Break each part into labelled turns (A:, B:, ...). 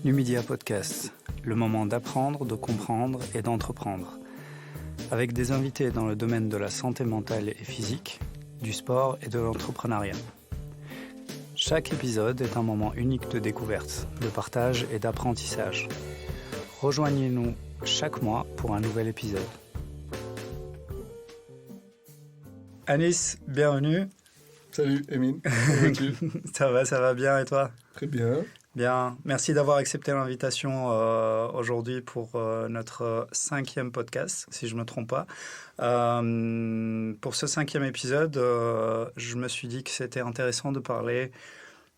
A: Numidia Podcast, le moment d'apprendre, de comprendre et d'entreprendre. Avec des invités dans le domaine de la santé mentale et physique, du sport et de l'entrepreneuriat. Chaque épisode est un moment unique de découverte, de partage et d'apprentissage. Rejoignez-nous chaque mois pour un nouvel épisode. Anis, bienvenue.
B: Salut Emine, comment vas-tu?
A: Ça va bien et toi?
B: Très bien.
A: Bien, merci d'avoir accepté l'invitation aujourd'hui pour notre 5e podcast, si je ne me trompe pas. Pour ce 5e épisode, je me suis dit que c'était intéressant de parler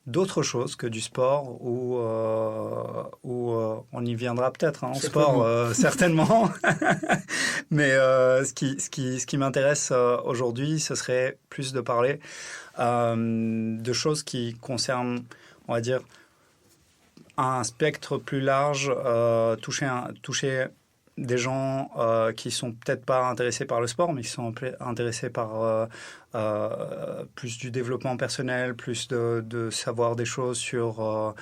A: d'autre chose que du sport, où on y viendra peut-être, en sport, certainement. Mais ce qui m'intéresse aujourd'hui, ce serait plus de parler de choses qui concernent, on va dire, un spectre plus large, toucher des gens qui sont peut-être pas intéressés par le sport, mais qui sont intéressés par plus du développement personnel, plus de savoir des choses sur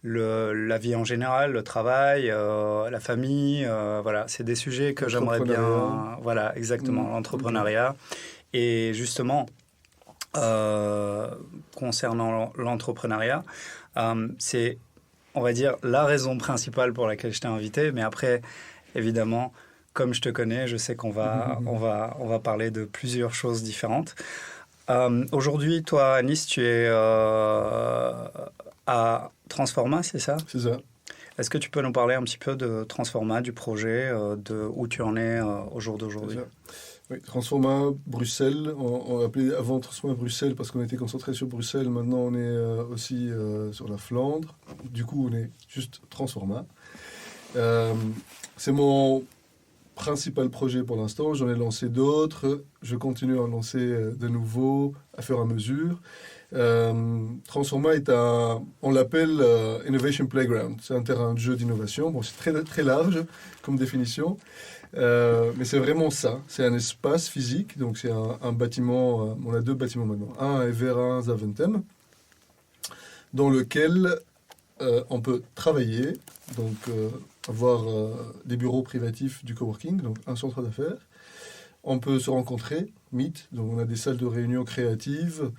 A: la vie en général, le travail, la famille. Voilà, c'est des sujets que j'aimerais bien. Voilà, exactement, l'entrepreneuriat. Et justement, concernant l'entrepreneuriat, c'est, on va dire, la raison principale pour laquelle je t'ai invité. Mais après, évidemment, comme je te connais, je sais qu'on va parler de plusieurs choses différentes. Aujourd'hui, toi, Anis, tu es à Transforma, c'est ça?
B: C'est ça.
A: Est-ce que tu peux nous parler un petit peu de Transforma, du projet, de où tu en es au jour d'aujourd'hui?
B: Oui, Transforma Bruxelles, on appelait avant Transforma Bruxelles parce qu'on était concentré sur Bruxelles. Maintenant, on est aussi sur la Flandre. Du coup, on est juste Transforma. C'est mon principal projet pour l'instant. J'en ai lancé d'autres. Je continue à en lancer de nouveaux à fur et à mesure. Transforma est on l'appelle Innovation Playground. C'est un terrain de jeu d'innovation. Bon, c'est très, très large comme définition. Mais c'est vraiment ça. C'est un espace physique. Donc, c'est un bâtiment. On a 2 bâtiments maintenant. Un à Evere, Zaventem, dans lequel on peut travailler. Donc, avoir des bureaux privatifs du coworking, donc un centre d'affaires. On peut se rencontrer, meet. Donc, on a des salles de réunion créatives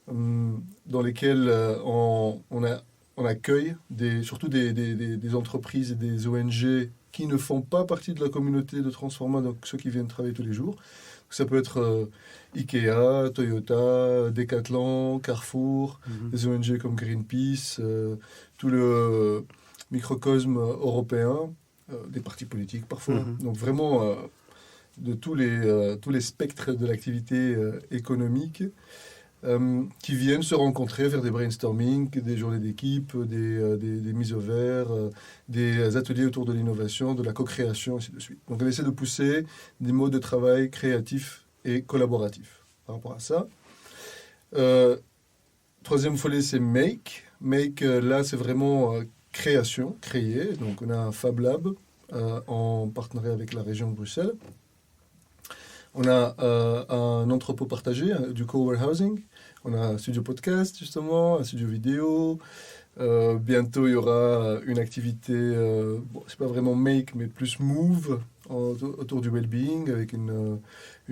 B: dans lesquelles on accueille surtout des entreprises et des ONG qui ne font pas partie de la communauté de Transforma, donc ceux qui viennent travailler tous les jours. Ça peut être Ikea, Toyota, Decathlon, Carrefour, des ONG comme Greenpeace, tout le microcosme européen, des partis politiques parfois. Donc vraiment de tous les spectres de l'activité économique qui viennent se rencontrer, faire des brainstorming, des journées d'équipe, des mises au vert, des ateliers autour de l'innovation, de la co-création, ainsi de suite. Donc on essaie de pousser des modes de travail créatifs et collaboratifs par rapport à ça. Troisième volet, c'est Make. Make, là, c'est vraiment création, créer. Donc on a un Fab Lab en partenariat avec la région de Bruxelles. On a un entrepôt partagé, du co-warehousing. On a un studio podcast, justement, un studio vidéo. Bientôt, il y aura une activité, c'est pas vraiment make, mais plus move, autour du well-being, avec une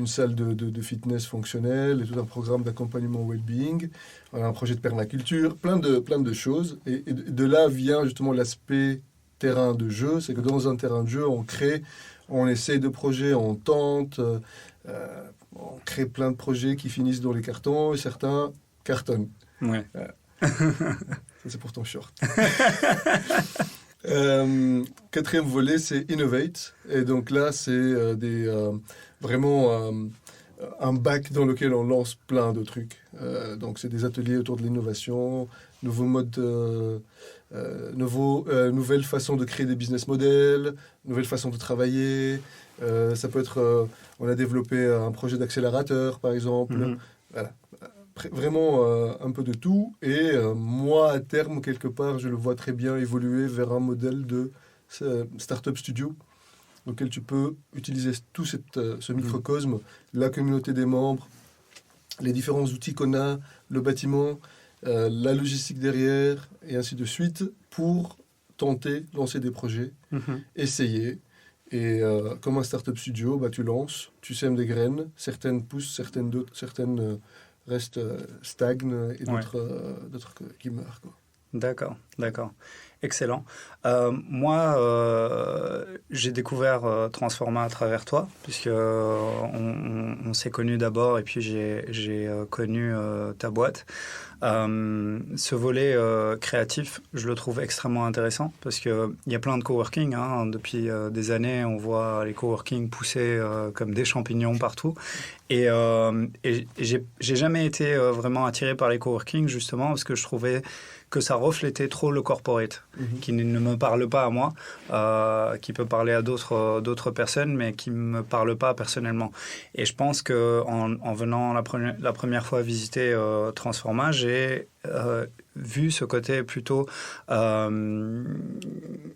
B: salle de fitness fonctionnelle et tout un programme d'accompagnement au well-being. On a un projet de permaculture, plein de choses. Et de là vient justement l'aspect terrain de jeu. C'est que dans un terrain de jeu, on crée, on essaye de projets, on tente, on crée plein de projets qui finissent dans les cartons et certains cartonnent.
A: Ouais.
B: Ça, c'est pour ton short. Quatrième volet, c'est Innovate. Et donc là, c'est vraiment un bac dans lequel on lance plein de trucs. Donc c'est des ateliers autour de l'innovation, nouveaux modes, nouvelles façons de créer des business models, nouvelles façons de travailler. Ça peut être, on a développé un projet d'accélérateur, par exemple. Voilà. Vraiment un peu de tout. Et moi, à terme, quelque part, je le vois très bien évoluer vers un modèle de startup studio, dans lequel tu peux utiliser tout ce microcosme, la communauté des membres, les différents outils qu'on a, le bâtiment, la logistique derrière, et ainsi de suite, pour tenter, lancer des projets, essayer. Et comme un startup studio, tu lances, tu sèmes des graines, certaines poussent, certaines restent stagnent et d'autres qui meurent, quoi.
A: D'accord. Excellent. Moi, j'ai découvert Transforma à travers toi, puisque on s'est connus d'abord et puis j'ai connu ta boîte. Ce volet créatif, je le trouve extrêmement intéressant parce qu'il y a plein de coworking. Depuis des années, on voit les coworking pousser comme des champignons partout. Et j'ai jamais été vraiment attiré par les coworking, justement, parce que je trouvais que ça reflétait trop le corporate, qui ne me parle pas à moi, qui peut parler à d'autres personnes, mais qui ne me parle pas personnellement. Et je pense qu'en venant la première fois visiter Transforma, j'ai vu ce côté plutôt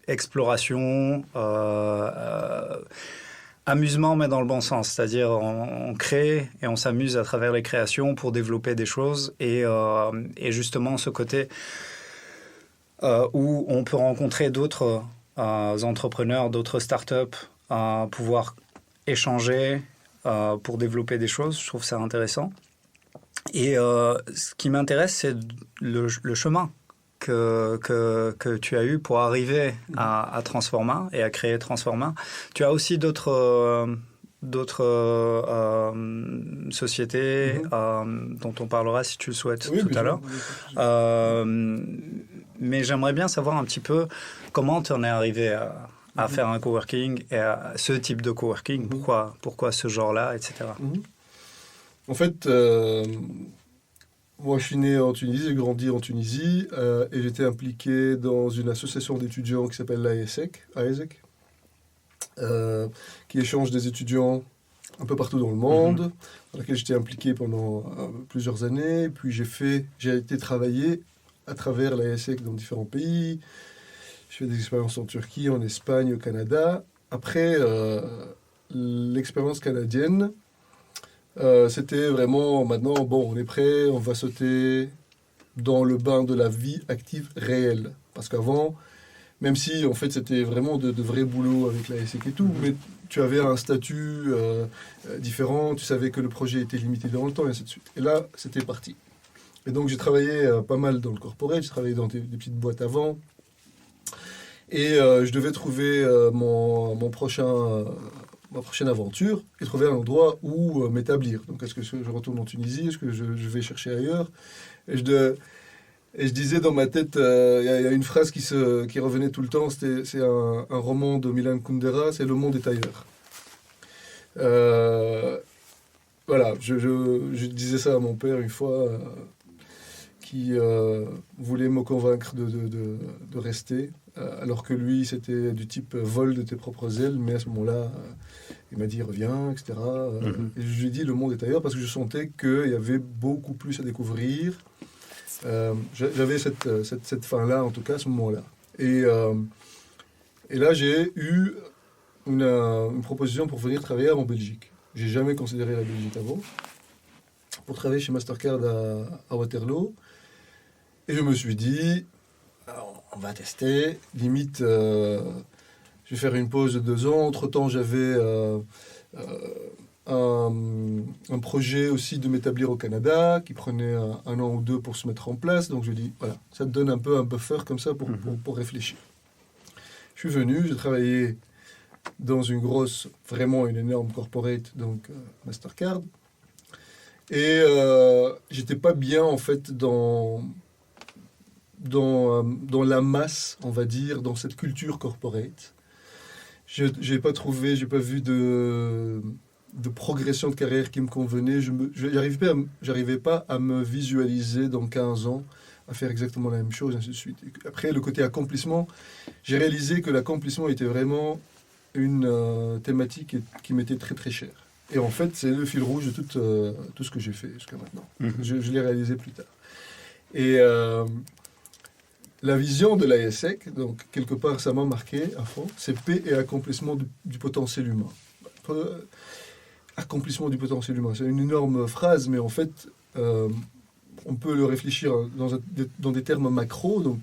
A: exploration, amusement, mais dans le bon sens, c'est-à-dire on crée et on s'amuse à travers les créations pour développer des choses et justement ce côté où on peut rencontrer d'autres entrepreneurs, d'autres startups, pouvoir échanger pour développer des choses, je trouve ça intéressant. Et ce qui m'intéresse, c'est le chemin que tu as eu pour arriver à Transforma et à créer Transforma. Tu as aussi d'autres sociétés dont on parlera si tu le souhaites tout à l'heure. Mais j'aimerais bien savoir un petit peu comment tu en es arrivé à faire un coworking et à ce type de coworking. Pourquoi ce genre-là, etc.
B: En fait, moi je suis né en Tunisie, j'ai grandi en Tunisie et j'étais impliqué dans une association d'étudiants qui s'appelle l'AESEC, qui échange des étudiants un peu partout dans le monde, dans laquelle j'étais impliqué pendant plusieurs années. Puis j'ai été travailler à travers l'AESEC dans différents pays. J'ai fait des expériences en Turquie, en Espagne, au Canada. Après, l'expérience canadienne, c'était vraiment, maintenant, on est prêt, on va sauter dans le bain de la vie active réelle. Parce qu'avant, même si, en fait, c'était vraiment de vrais boulots avec l'AESEC et tout, mais tu avais un statut différent, tu savais que le projet était limité dans le temps, et ainsi de suite. Et là, c'était parti. Et donc, j'ai travaillé pas mal dans le corporate, j'ai travaillé dans des petites boîtes avant. Et je devais trouver ma prochaine aventure et trouver un endroit où m'établir. Donc, est-ce que je retourne en Tunisie? Est-ce que je vais chercher ailleurs? Et je disais dans ma tête, il y a une phrase qui revenait tout le temps, c'est un roman de Milan Kundera, c'est « Le monde est ailleurs ». Voilà, je disais ça à mon père une fois, qui voulait me convaincre de rester, alors que lui, c'était du type vol de tes propres ailes, mais à ce moment-là, il m'a dit reviens, etc. Et je lui ai dit le monde est ailleurs parce que je sentais qu'il y avait beaucoup plus à découvrir. J'avais cette fin-là, en tout cas, à ce moment-là. Et là, j'ai eu une proposition pour venir travailler en Belgique. J'ai jamais considéré la Belgique avant, pour travailler chez Mastercard à Waterloo. Et je me suis dit, on va tester. Limite, je vais faire une pause de 2 ans. Entre-temps, j'avais un projet aussi de m'établir au Canada qui prenait 1 an ou 2 pour se mettre en place. Donc je dis, voilà, ça te donne un peu un buffer comme ça pour réfléchir. Je suis venu, j'ai travaillé dans vraiment une énorme corporate, donc Mastercard. Et j'étais pas bien en fait dans la masse, on va dire, dans cette culture corporate. J'ai pas vu de progression de carrière qui me convenait. J'arrivais pas à me visualiser dans 15 ans à faire exactement la même chose, ainsi de suite. Et après, le côté accomplissement, j'ai réalisé que l'accomplissement était vraiment une thématique qui m'était très très chère. Et en fait, c'est le fil rouge de tout ce que j'ai fait jusqu'à maintenant. Je l'ai réalisé plus tard. Et la vision de l'AESEC, donc quelque part ça m'a marqué à fond, c'est paix et accomplissement du potentiel humain. Accomplissement du potentiel humain, c'est une énorme phrase, mais en fait, on peut le réfléchir dans des termes macro. Donc,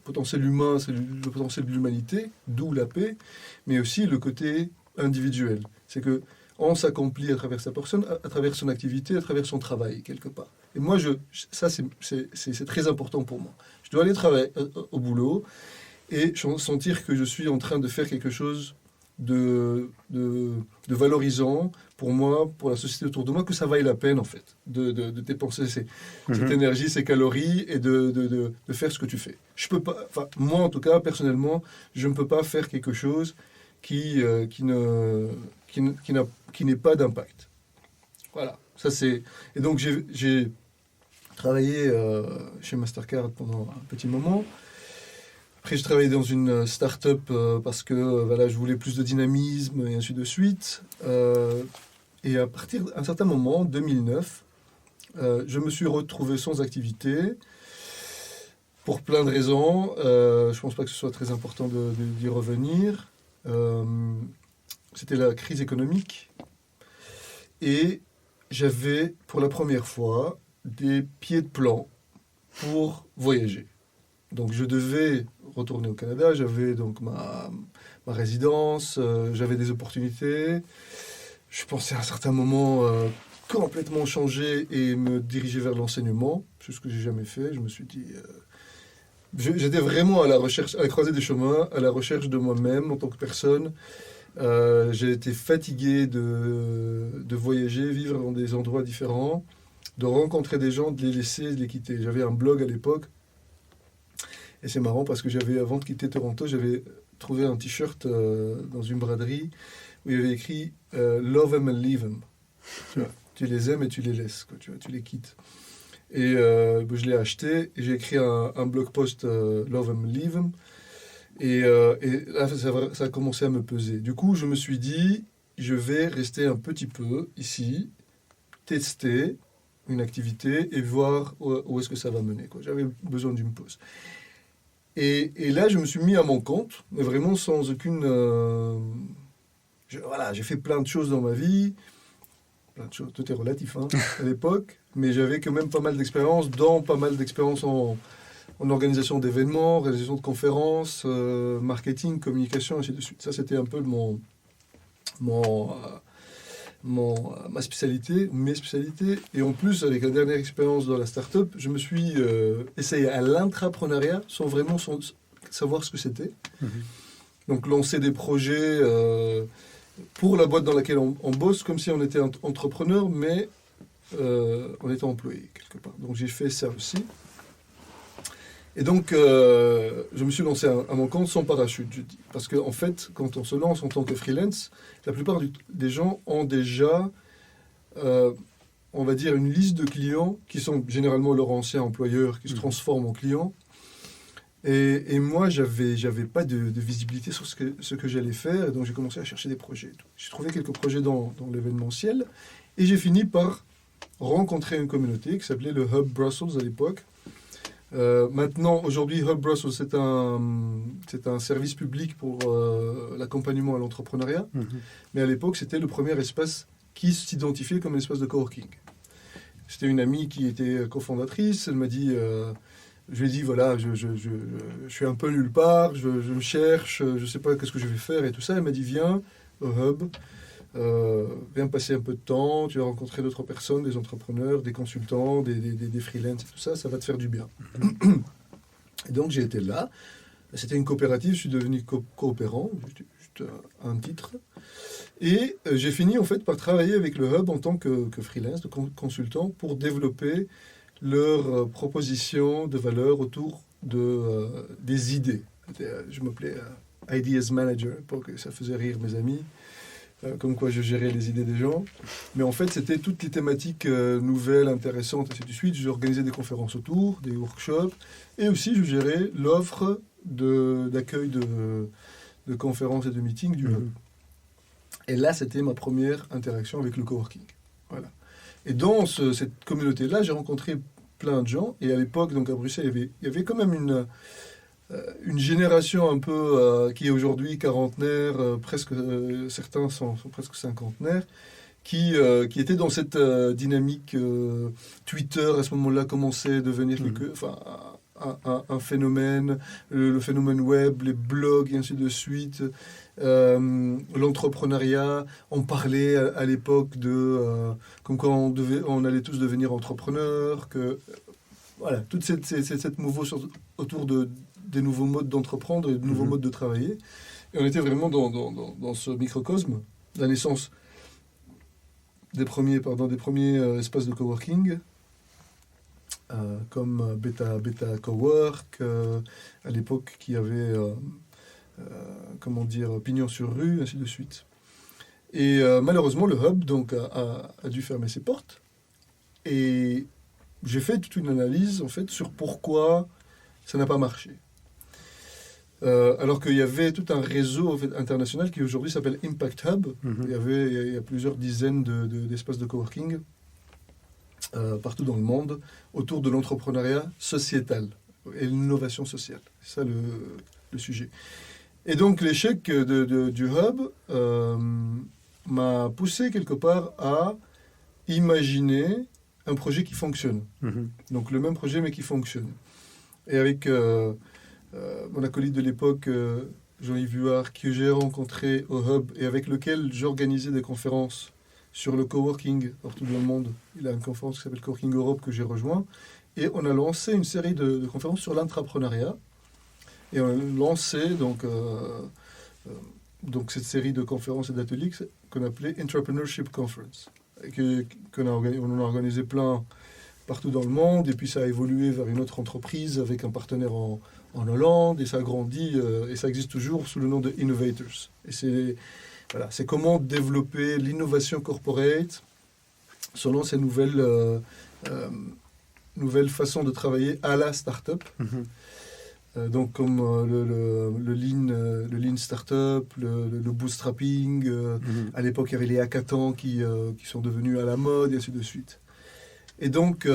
B: potentiel humain, c'est le potentiel de l'humanité, d'où la paix, mais aussi le côté individuel. C'est que on s'accomplit à travers sa personne, à travers son activité, à travers son travail, quelque part. Et moi, ça, c'est très important pour moi. Je dois aller travailler au boulot et sentir que je suis en train de faire quelque chose de valorisant pour moi, pour la société autour de moi, que ça vaille la peine, en fait, de dépenser cette énergie, ces calories et de faire ce que tu fais. Je peux pas, enfin, moi, en tout cas, personnellement, je ne peux pas faire quelque chose qui n'ait pas d'impact. Voilà. Ça, c'est... Et donc, j'ai travaillé chez Mastercard pendant un petit moment. Après, je travaillais dans une start-up parce que voilà, je voulais plus de dynamisme et ainsi de suite. Et à partir d'un certain moment, en 2009, je me suis retrouvé sans activité pour plein de raisons. Je ne pense pas que ce soit très important d'y revenir. C'était la crise économique. Et j'avais, pour la première fois, des pieds de plan pour voyager. Donc je devais retourner au Canada, j'avais donc ma résidence, j'avais des opportunités. Je pensais à un certain moment complètement changer et me diriger vers l'enseignement, c'est ce que j'ai jamais fait. Je me suis dit, j'étais vraiment à la recherche, à la croisée des chemins, à la recherche de moi-même en tant que personne. J'ai été fatigué de voyager, vivre dans des endroits différents, de rencontrer des gens, de les laisser, de les quitter. J'avais un blog à l'époque. Et c'est marrant parce que avant de quitter Toronto, j'avais trouvé un t-shirt dans une braderie où il y avait écrit Love them and leave them. Tu les aimes et tu les laisses, quoi, tu les quittes. Et je l'ai acheté et j'ai écrit un blog post Love them and leave them. Et là, ça a commencé à me peser. Du coup, je me suis dit, je vais rester un petit peu ici, tester une activité et voir où est-ce que ça va mener, quoi. J'avais besoin d'une pause. Et là, je me suis mis à mon compte, mais vraiment sans aucune... voilà, j'ai fait plein de choses dans ma vie, plein de choses, tout est relatif à l'époque, mais j'avais quand même pas mal d'expérience, en organisation d'événements, réalisation de conférences, marketing, communication, ainsi de suite. Ça, c'était un peu ma spécialité, mes spécialités. Et en plus, avec la dernière expérience dans la start-up, je me suis essayé à l'intrapreneuriat sans vraiment savoir ce que c'était. Donc, lancer des projets pour la boîte dans laquelle on bosse, comme si on était entrepreneur, mais on était employé quelque part. Donc, j'ai fait ça aussi. Et donc, je me suis lancé à mon compte sans parachute, je dis. Parce qu'en fait, quand on se lance en tant que freelance, la plupart des gens ont déjà, on va dire, une liste de clients qui sont généralement leur ancien employeur, qui se transforment en clients. Et moi, j'avais pas de visibilité sur ce que j'allais faire. Et donc, j'ai commencé à chercher des projets. J'ai trouvé quelques projets dans l'événementiel. Et j'ai fini par rencontrer une communauté qui s'appelait le Hub Brussels à l'époque. Maintenant, aujourd'hui, Hub Brussels, c'est un service public pour l'accompagnement à l'entrepreneuriat. Mais à l'époque, c'était le premier espace qui s'identifiait comme un espace de coworking. C'était une amie qui était cofondatrice. Elle m'a dit, je lui ai dit, voilà, je suis un peu nulle part, je me cherche, je ne sais pas qu'est-ce que je vais faire et tout ça. Elle m'a dit, viens au Hub. Viens passer un peu de temps, tu vas rencontrer d'autres personnes, des entrepreneurs, des consultants, des freelances et tout ça, ça va te faire du bien. Et donc j'ai été là, c'était une coopérative, je suis devenu coopérant, juste un titre, et j'ai fini en fait par travailler avec le Hub en tant que freelance, de consultant, pour développer leurs propositions de valeur autour des idées. Je m'appelais Ideas Manager, pour que ça faisait rire mes amis. Comme quoi je gérais les idées des gens. Mais en fait, c'était toutes les thématiques nouvelles, intéressantes, ainsi de suite. J'organisais des conférences autour, des workshops, et aussi je gérais l'offre d'accueil de conférences et de meetings du Hub. Et là, c'était ma première interaction avec le coworking. Voilà. Et dans cette communauté-là, j'ai rencontré plein de gens. Et à l'époque, donc à Bruxelles, il y avait quand même une génération un peu qui est aujourd'hui quarantenaire, certains sont presque cinquantenaires, qui étaient dans cette dynamique. Twitter à ce moment-là commençait à devenir un phénomène, le phénomène web, les blogs et ainsi de suite, l'entrepreneuriat. On parlait à l'époque de comme quoi on allait tous devenir entrepreneurs, que voilà, toute cette mouvance autour des nouveaux modes d'entreprendre et de nouveaux modes de travailler. Et on était vraiment dans ce microcosme, la naissance des premiers espaces de coworking, comme Beta Cowork, à l'époque qui avait, pignon sur rue, ainsi de suite. Et malheureusement, le hub donc, a dû fermer ses portes. Et j'ai fait toute une analyse en fait, sur pourquoi ça n'a pas marché. Alors qu'il y avait tout un réseau en fait, international qui aujourd'hui s'appelle Impact Hub. Il y a plusieurs dizaines d'espaces de coworking partout dans le monde autour de l'entrepreneuriat sociétal et l'innovation sociale. C'est ça le sujet. Et donc l'échec du hub m'a poussé quelque part à imaginer un projet qui fonctionne. Donc le même projet mais qui fonctionne. Et avec mon acolyte de l'époque, Jean-Yves Vuard, que j'ai rencontré au Hub et avec lequel j'organisais des conférences sur le coworking partout dans le monde. Il a une conférence qui s'appelle Coworking Europe que j'ai rejoint. Et on a lancé une série de conférences sur l'entrepreneuriat. Et on a lancé donc cette série de conférences et d'ateliers qu'on appelait Entrepreneurship Conference. On en a organisé plein partout dans le monde. Et puis ça a évolué vers une autre entreprise avec un partenaire en Hollande, et ça a grandi, et ça existe toujours sous le nom de Innovators. Et c'est comment développer l'innovation corporate selon ces nouvelles façons de travailler à la start-up. Donc comme le lean startup, le bootstrapping, à l'époque il y avait les hackathons qui sont devenus à la mode, et ainsi de suite. Et donc,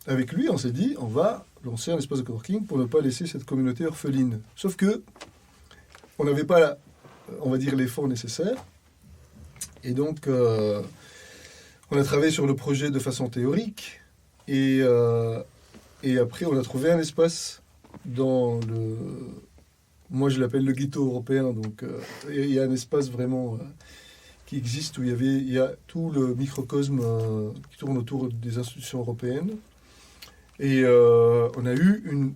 B: avec lui, on s'est dit, on va lancer un espace de coworking pour ne pas laisser cette communauté orpheline. Sauf que on n'avait pas, on va dire, l'effort nécessaire. Et donc, on a travaillé sur le projet de façon théorique. Et après, on a trouvé un espace dans moi, je l'appelle le ghetto européen. Donc, il y a un espace vraiment qui existe où il y a tout le microcosme qui tourne autour des institutions européennes. Et on a eu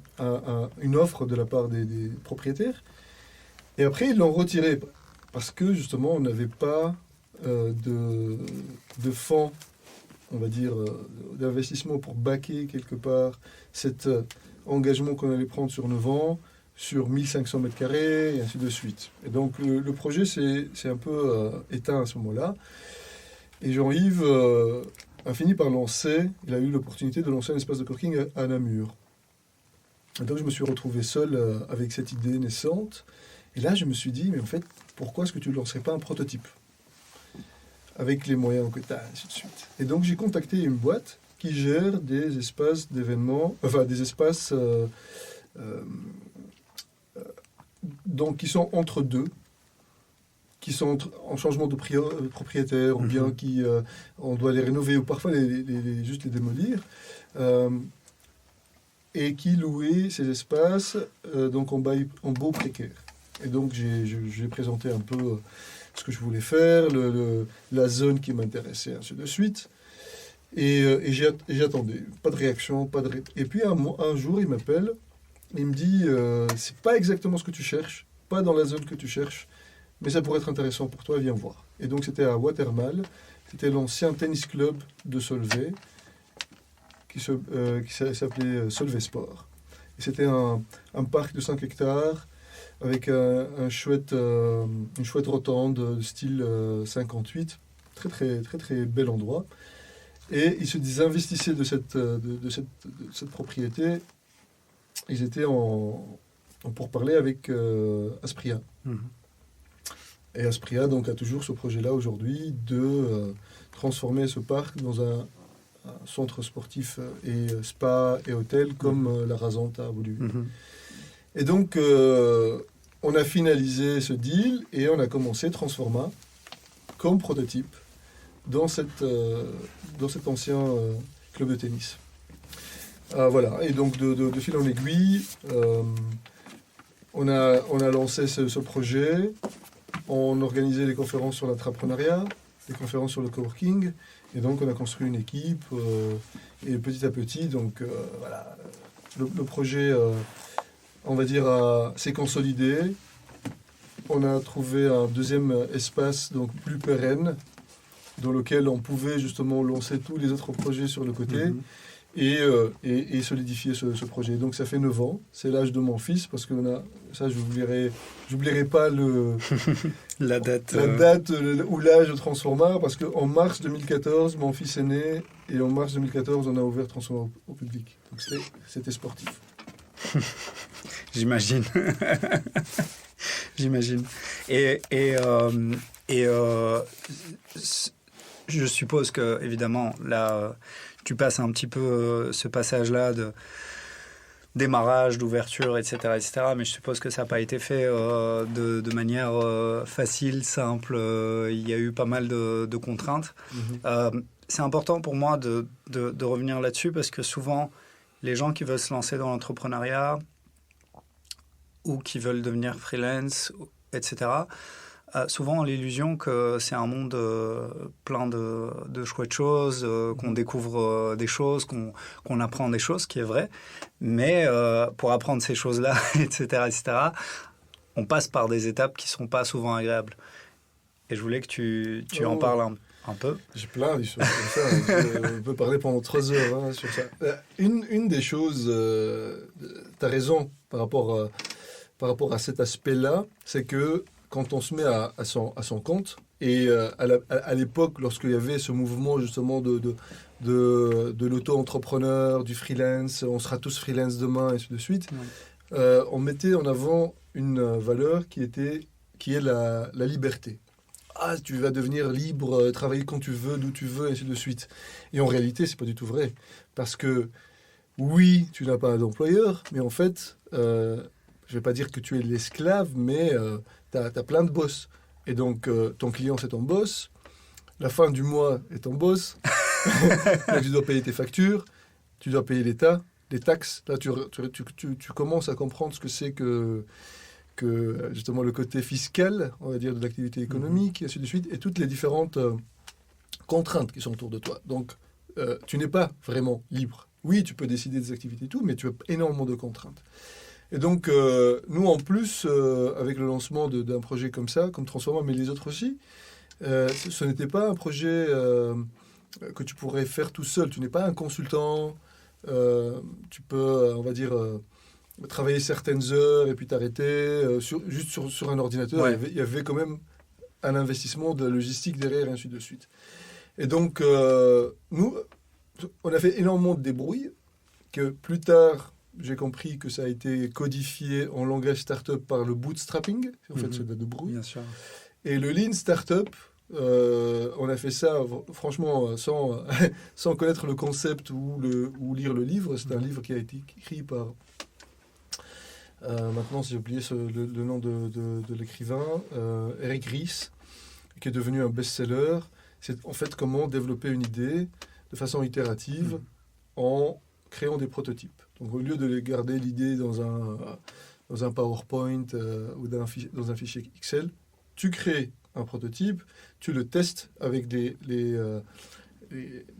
B: une offre de la part des propriétaires. Et après, ils l'ont retiré parce que justement, on n'avait pas de fonds, on va dire, d'investissement pour backer quelque part cet engagement qu'on allait prendre sur 9 ans, sur 1500 mètres carrés, et ainsi de suite. Et donc, le projet s'est un peu éteint à ce moment-là. Et Jean-Yves a fini par il a eu l'opportunité de lancer un espace de coworking à Namur. Et donc, je me suis retrouvé seul avec cette idée naissante. Et là, je me suis dit, mais en fait, pourquoi est-ce que tu ne lancerais pas un prototype avec les moyens que tu as, ainsi de suite. Et donc, j'ai contacté une boîte qui gère des espaces d'événements, enfin, des espaces donc, qui sont entre deux, qui sont en changement de propriétaire, ou bien on doit les rénover, ou parfois juste les démolir, et qui louaient ces espaces donc en baux précaires. Et donc, j'ai présenté un peu ce que je voulais faire, la zone qui m'intéressait, ainsi de suite. Et j'attendais. Pas de réaction, Et puis, un jour, il m'appelle, il me dit, c'est pas exactement ce que tu cherches, pas dans la zone que tu cherches, mais ça pourrait être intéressant pour toi, viens voir. Et donc, c'était à Watermal, c'était l'ancien tennis club de Solvay, qui s'appelait Solvay Sport. Et c'était un parc de 5 hectares, avec une chouette rotande de style 58, très, très, très, très bel endroit. Et ils se désinvestissaient de cette propriété. Ils étaient en pourparlers avec Aspria. Et Aspria donc, a toujours ce projet-là aujourd'hui de transformer ce parc dans un centre sportif et spa et hôtel comme la Rasante a voulu. Et donc, on a finalisé ce deal et on a commencé Transforma comme prototype dans cet ancien club de tennis. Voilà, et donc de fil en aiguille, on a lancé ce projet, on organisait des conférences sur l'entrepreneuriat, des conférences sur le coworking, et donc on a construit une équipe, et petit à petit, donc voilà, le projet, on va dire, s'est consolidé. On a trouvé un deuxième espace, donc plus pérenne, dans lequel on pouvait justement lancer tous les autres projets sur le côté. Et solidifier ce projet. Donc ça fait 9 ans, c'est l'âge de mon fils, parce que ça j'oublierai pas
A: la date
B: ou l'âge de Transforma, parce qu'en mars 2014, mon fils est né, et en mars 2014, on a ouvert Transforma au public. Donc c'était sportif.
A: J'imagine. J'imagine. Et je suppose que, évidemment, là, tu passes un petit peu ce passage-là de démarrage, d'ouverture, etc., mais je suppose que ça n'a pas été fait de manière facile, simple. Il y a eu pas mal de contraintes. C'est important pour moi de revenir là-dessus parce que souvent, les gens qui veulent se lancer dans l'entrepreneuriat ou qui veulent devenir freelance, etc., souvent ont l'illusion que c'est un monde plein de chouettes choses, qu'on découvre des choses, qu'on apprend des choses, ce qui est vrai. Mais pour apprendre ces choses-là, etc., on passe par des étapes qui ne sont pas souvent agréables. Et je voulais que tu en parles un peu.
B: J'ai plein de choses comme ça. On peut parler pendant 3 heures sur ça. Une des choses, tu as raison par rapport à cet aspect-là, c'est que quand on se met à son compte, et à l'époque, lorsqu'il y avait ce mouvement justement de l'auto-entrepreneur, du freelance, on sera tous freelance demain, et ainsi de suite, on mettait en avant une valeur qui est la liberté. Ah, tu vas devenir libre, travailler quand tu veux, d'où tu veux, et ainsi de suite. Et en réalité, c'est pas du tout vrai. Parce que, oui, tu n'as pas d'employeur, mais en fait, je vais pas dire que tu es l'esclave, mais tu as plein de boss. Et donc, ton client, c'est ton boss. La fin du mois est ton boss. Donc, tu dois payer tes factures. Tu dois payer l'État, les taxes. Là, tu commences à comprendre ce que c'est que justement, le côté fiscal, on va dire, de l'activité économique, et ainsi de suite, et toutes les différentes contraintes qui sont autour de toi. Donc, tu n'es pas vraiment libre. Oui, tu peux décider des activités et tout, mais tu as énormément de contraintes. Et donc, nous, en plus, avec le lancement d'un projet comme ça, comme Transforma, mais les autres aussi, ce n'était pas un projet que tu pourrais faire tout seul. Tu n'es pas un consultant. Tu peux, on va dire, travailler certaines heures et puis t'arrêter juste sur un ordinateur. Ouais. Il y avait quand même un investissement de logistique derrière et ainsi de suite. Et donc, nous, on a fait énormément de débrouilles que plus tard, j'ai compris que ça a été codifié en langage startup par le bootstrapping. En fait, c'est de la débrouille.
A: Bien sûr.
B: Et le lean startup, on a fait ça, franchement, sans connaître le concept ou lire le livre. C'est un livre qui a été écrit par... maintenant, j'ai oublié le nom de l'écrivain, Eric Ries, qui est devenu un best-seller. C'est en fait comment développer une idée de façon itérative en créant des prototypes. Donc, au lieu de garder l'idée dans un PowerPoint ou dans un fichier Excel, tu crées un prototype, tu le testes avec les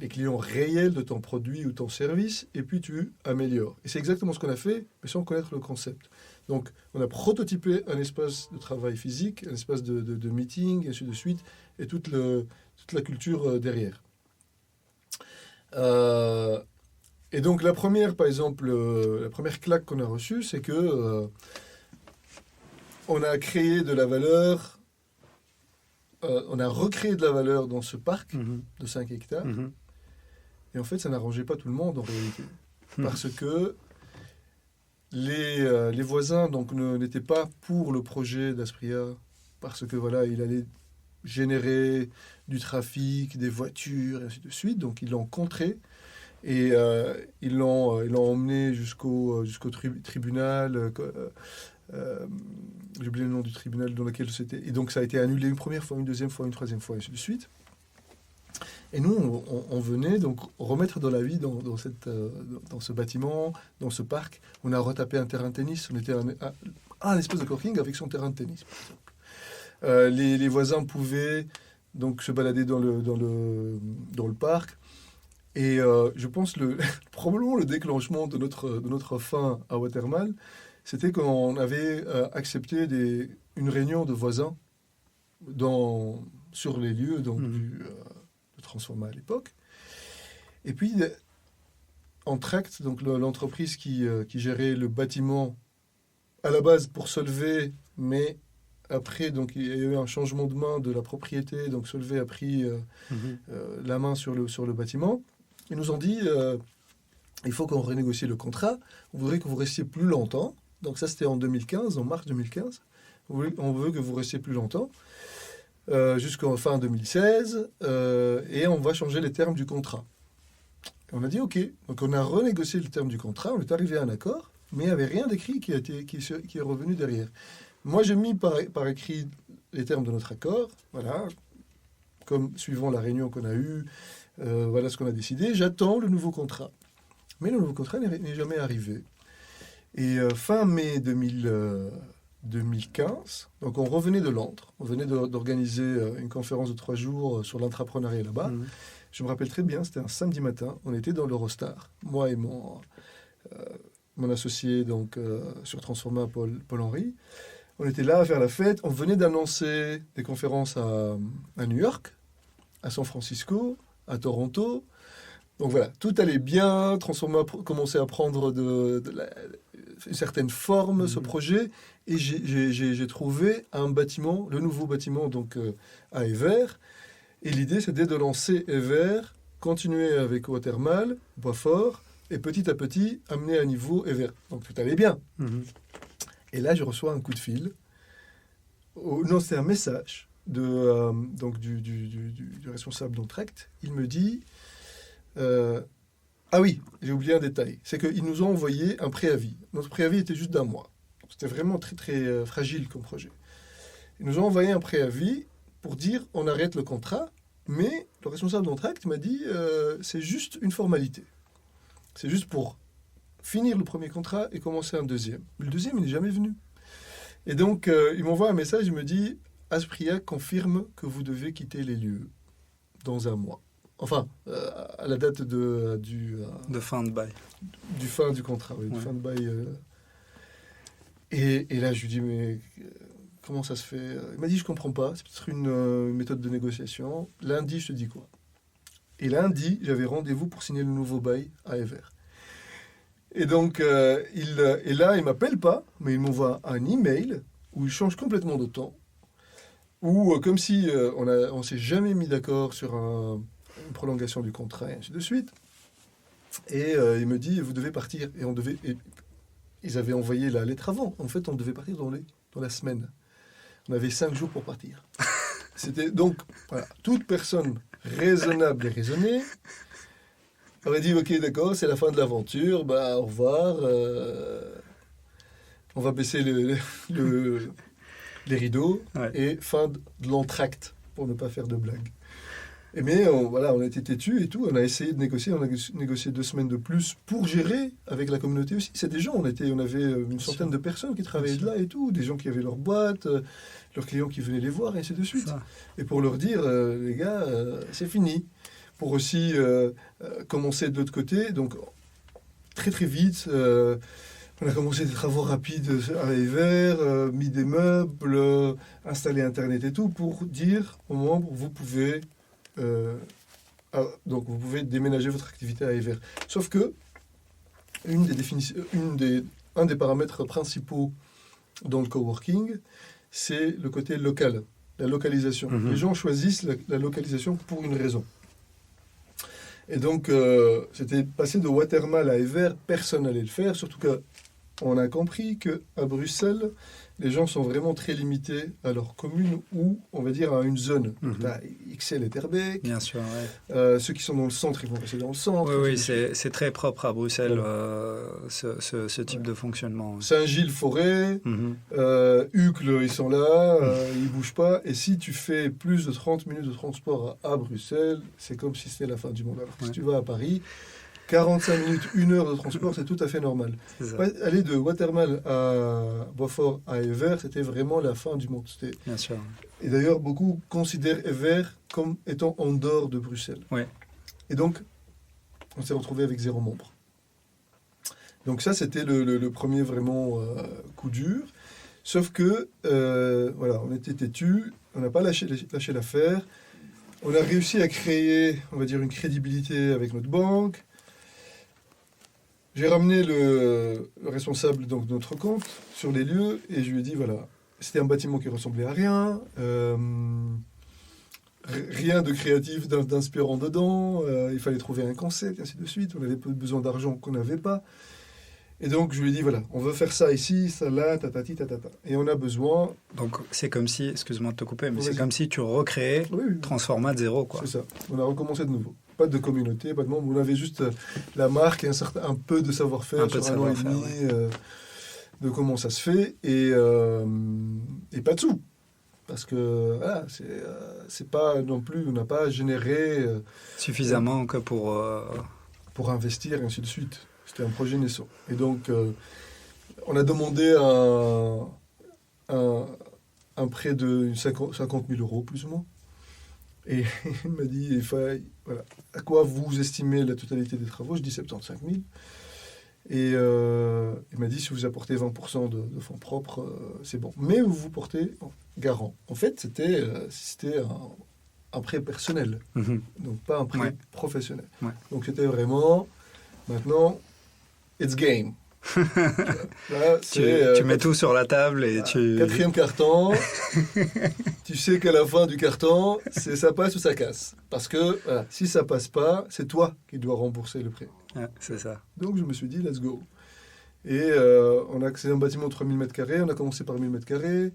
B: clients réels de ton produit ou ton service, et puis tu améliores. Et c'est exactement ce qu'on a fait, mais sans connaître le concept. Donc, on a prototypé un espace de travail physique, un espace de meeting, et ainsi de suite, et toute la culture derrière. Et donc, la première claque qu'on a reçue, c'est que on a créé de la valeur, on a recréé de la valeur dans ce parc de 5 hectares. Et en fait, ça n'arrangeait pas tout le monde en réalité. Parce que les voisins n'étaient pas pour le projet d'Aspria, parce que voilà, il allait générer du trafic, des voitures, et ainsi de suite. Donc, ils l'ont contré. Et ils l'ont emmené jusqu'au tribunal. J'ai oublié le nom du tribunal dans lequel c'était. Et donc, ça a été annulé une première fois, une deuxième fois, une troisième fois, et ainsi de suite. Et nous, on venait donc remettre de la vie dans ce bâtiment, dans ce parc. On a retapé un terrain de tennis. On était un espèce de coworking avec son terrain de tennis, par exemple. Les voisins pouvaient donc se balader dans le parc. Et je pense probablement le déclenchement de notre fin à Watermal, c'était quand on avait accepté une réunion de voisins sur les lieux de Transforma à l'époque. Et puis, Entract, donc l'entreprise qui gérait le bâtiment à la base pour Solvay, mais après, donc, il y a eu un changement de main de la propriété, donc Solvay a pris la main sur le bâtiment. Ils nous ont dit, il faut qu'on renégocie le contrat, on voudrait que vous restiez plus longtemps. Donc ça, c'était en 2015, en mars 2015. On veut que vous restiez plus longtemps, jusqu'en fin 2016, et on va changer les termes du contrat. Et on a dit OK. Donc on a renégocié le terme du contrat, on est arrivé à un accord, mais il n'y avait rien d'écrit qui est revenu derrière. Moi, j'ai mis par écrit les termes de notre accord, voilà, comme suivant la réunion qu'on a eue, voilà ce qu'on a décidé. J'attends le nouveau contrat. Mais le nouveau contrat n'est jamais arrivé. Et fin mai 2015, donc on revenait de Londres. On venait d'organiser une conférence de 3 jours sur l'entrepreneuriat là-bas. Mmh. Je me rappelle très bien, c'était un samedi matin. On était dans l'Eurostar, moi et mon associé donc, sur Transforma, Paul-Henri. On était là à faire la fête. On venait d'annoncer des conférences à New York, à San Francisco, à Toronto. Donc voilà, tout allait bien. Transforma commençait à prendre une certaine forme, ce projet. Et j'ai trouvé un bâtiment, le nouveau bâtiment donc, à Evere. Et l'idée, c'était de lancer Evere, continuer avec Watermal, Boisfort, et petit à petit, amener à niveau Evere. Donc tout allait bien. Mm-hmm. Et là, je reçois un coup de fil. Non, c'est un message donc du responsable d'Entract. Il me dit... ah oui, j'ai oublié un détail. C'est qu'ils nous ont envoyé un préavis. Notre préavis était juste d'1 mois. C'était vraiment très, très fragile comme projet. Ils nous ont envoyé un préavis pour dire on arrête le contrat, mais le responsable d'Entract m'a dit c'est juste une formalité. C'est juste pour finir le premier contrat et commencer un deuxième. Le deuxième, il n'est jamais venu. Et donc, il m'envoie un message, il me dit Aspria confirme que vous devez quitter les lieux dans 1 mois. Enfin, à la date de
A: fin de bail.
B: Du fin du contrat, oui, ouais. Du fin de bail. Et là, je lui dis, mais comment ça se fait? Il m'a dit, je comprends pas, c'est peut-être une méthode de négociation. Lundi, je te dis quoi? Et lundi, j'avais rendez-vous pour signer le nouveau bail à Evere. Et donc, et là, il m'appelle pas, mais il m'envoie un email où il change complètement de temps, où comme si on s'est jamais mis d'accord sur une prolongation du contrat, et ainsi de suite. Et il me dit, vous devez partir. Et ils avaient envoyé la lettre avant. En fait, on devait partir dans la semaine. On avait 5 jours pour partir. C'était donc, voilà, toute personne raisonnable et raisonnée aurait dit, ok, d'accord, c'est la fin de l'aventure, bah, au revoir. On va baisser les rideaux, ouais. Et fin de l'entracte, pour ne pas faire de blagues. Mais on a été têtus et tout. On a essayé de négocier. On a négocié 2 semaines de plus pour gérer avec la communauté aussi. C'est des gens. On avait une centaine de personnes qui travaillaient de là et tout. Des gens qui avaient leur boîte, leurs clients qui venaient les voir et ainsi de suite. Ça. Et pour leur dire, les gars, c'est fini. Pour aussi commencer de l'autre côté. Donc, très très vite, on a commencé des travaux rapides à Evere, mis des meubles, installé Internet et tout, pour dire aux membres, vous pouvez... donc vous pouvez déménager votre activité à Evere. Sauf que un des paramètres principaux dans le coworking, c'est le côté local, la localisation. Mm-hmm. Les gens choisissent la localisation pour une raison. Et donc, c'était passé de Watermal à Evere, personne n'allait le faire, surtout que on a compris qu'à Bruxelles, les gens sont vraiment très limités à leur commune ou, on va dire, à une zone. T'as XL et Terbeek.
A: Bien sûr, ouais.
B: Ceux qui sont dans le centre, ils vont rester dans le centre.
A: Oui, c'est très propre à Bruxelles, ce type de fonctionnement.
B: Saint-Gilles-Forêt, Uccle, ils sont là, ils ne bougent pas. Et si tu fais plus de 30 minutes de transport à Bruxelles, c'est comme si c'était la fin du monde. Alors que si tu vas à Paris, 45 minutes, 1 heure de transport, c'est tout à fait normal. Aller de Watermal à Boisfort à Evere, c'était vraiment la fin du monde.
A: Bien sûr.
B: Et d'ailleurs, beaucoup considèrent Evere comme étant en dehors de Bruxelles.
A: Ouais.
B: Et donc, on s'est retrouvé avec 0 membre. Donc ça, c'était le premier vraiment coup dur. Sauf que, voilà, on était têtus, on n'a pas lâché l'affaire. On a réussi à créer, on va dire, une crédibilité avec notre banque. J'ai ramené le responsable donc, de notre compte sur les lieux et je lui ai dit, voilà, c'était un bâtiment qui ressemblait à rien, rien de créatif, d'inspirant dedans, il fallait trouver un concept, et ainsi de suite. On avait besoin d'argent qu'on n'avait pas. Et donc, je lui ai dit, voilà, on veut faire ça ici, ça là, tatati, tatata. Et on a besoin...
A: Donc, c'est comme si, excuse-moi de te couper, mais c'est comme si tu recréais Transforma de zéro, quoi.
B: C'est ça. On a recommencé de nouveau. Pas de communauté, pas de membres. On avait juste la marque et un peu de savoir-faire sur un an et demi de comment ça se fait. Et pas de sous. Parce que, voilà, c'est pas non plus... On n'a pas généré...
A: suffisamment que
B: pour investir, et ainsi de suite. C'était un projet naissant. Et donc, on a demandé un prêt de 50 000 euros, plus ou moins. Et il m'a dit, voilà, à quoi vous estimez la totalité des travaux? Je dis 75 000. Et il m'a dit, si vous apportez 20% de fonds propres, c'est bon. Mais vous portez garant. En fait, c'était un prêt personnel. Donc, pas un prêt professionnel. Ouais. Donc, c'était vraiment, maintenant... It's game.
A: Là, tu mets tout sur la table et tu...
B: Quatrième carton, tu sais qu'à la fin du carton, ça passe ou ça casse. Parce que voilà, si ça passe pas, c'est toi qui dois rembourser le prêt.
A: Ouais, c'est ça.
B: Donc je me suis dit, let's go. Et c'est un bâtiment de 3000 m², on a commencé par 1000 m².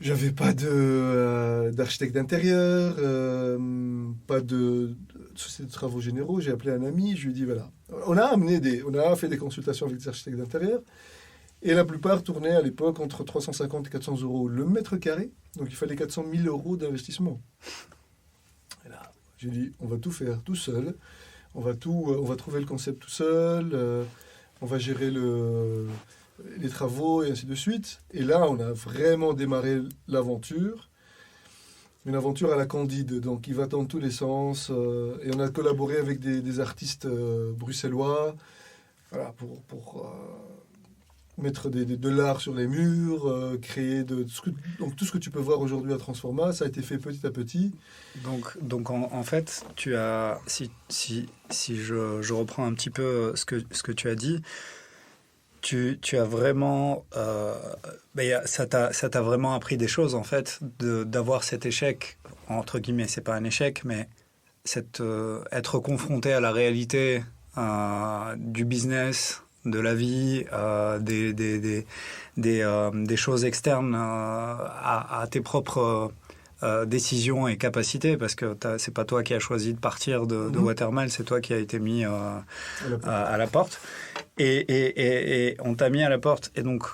B: J'avais pas d'architecte d'intérieur, pas de société de travaux généraux. J'ai appelé un ami, je lui ai dit voilà. On a fait des consultations avec des architectes d'intérieur et la plupart tournaient à l'époque entre 350 et 400 euros le mètre carré. Donc il fallait 400 000 euros d'investissement. Et là, j'ai dit on va tout faire tout seul, on va trouver le concept tout seul, on va gérer les travaux et ainsi de suite. Et là, on a vraiment démarré l'aventure. Une aventure à la Candide, donc il va dans tous les sens. Et on a collaboré avec des artistes bruxellois voilà, pour mettre de l'art sur les murs, créer donc tout ce que tu peux voir aujourd'hui à Transforma, ça a été fait petit à petit.
A: Donc en fait, tu as, si je reprends un petit peu ce que tu as dit, tu as vraiment, ça t'a vraiment appris des choses en fait, d'avoir cet échec, entre guillemets, c'est pas un échec, mais être confronté à la réalité du business, de la vie, des choses externes à tes propres décisions et capacités, parce que c'est pas toi qui as choisi de partir de Watermal, c'est toi qui as été mis à la porte. Et on t'a mis à la porte. Et donc,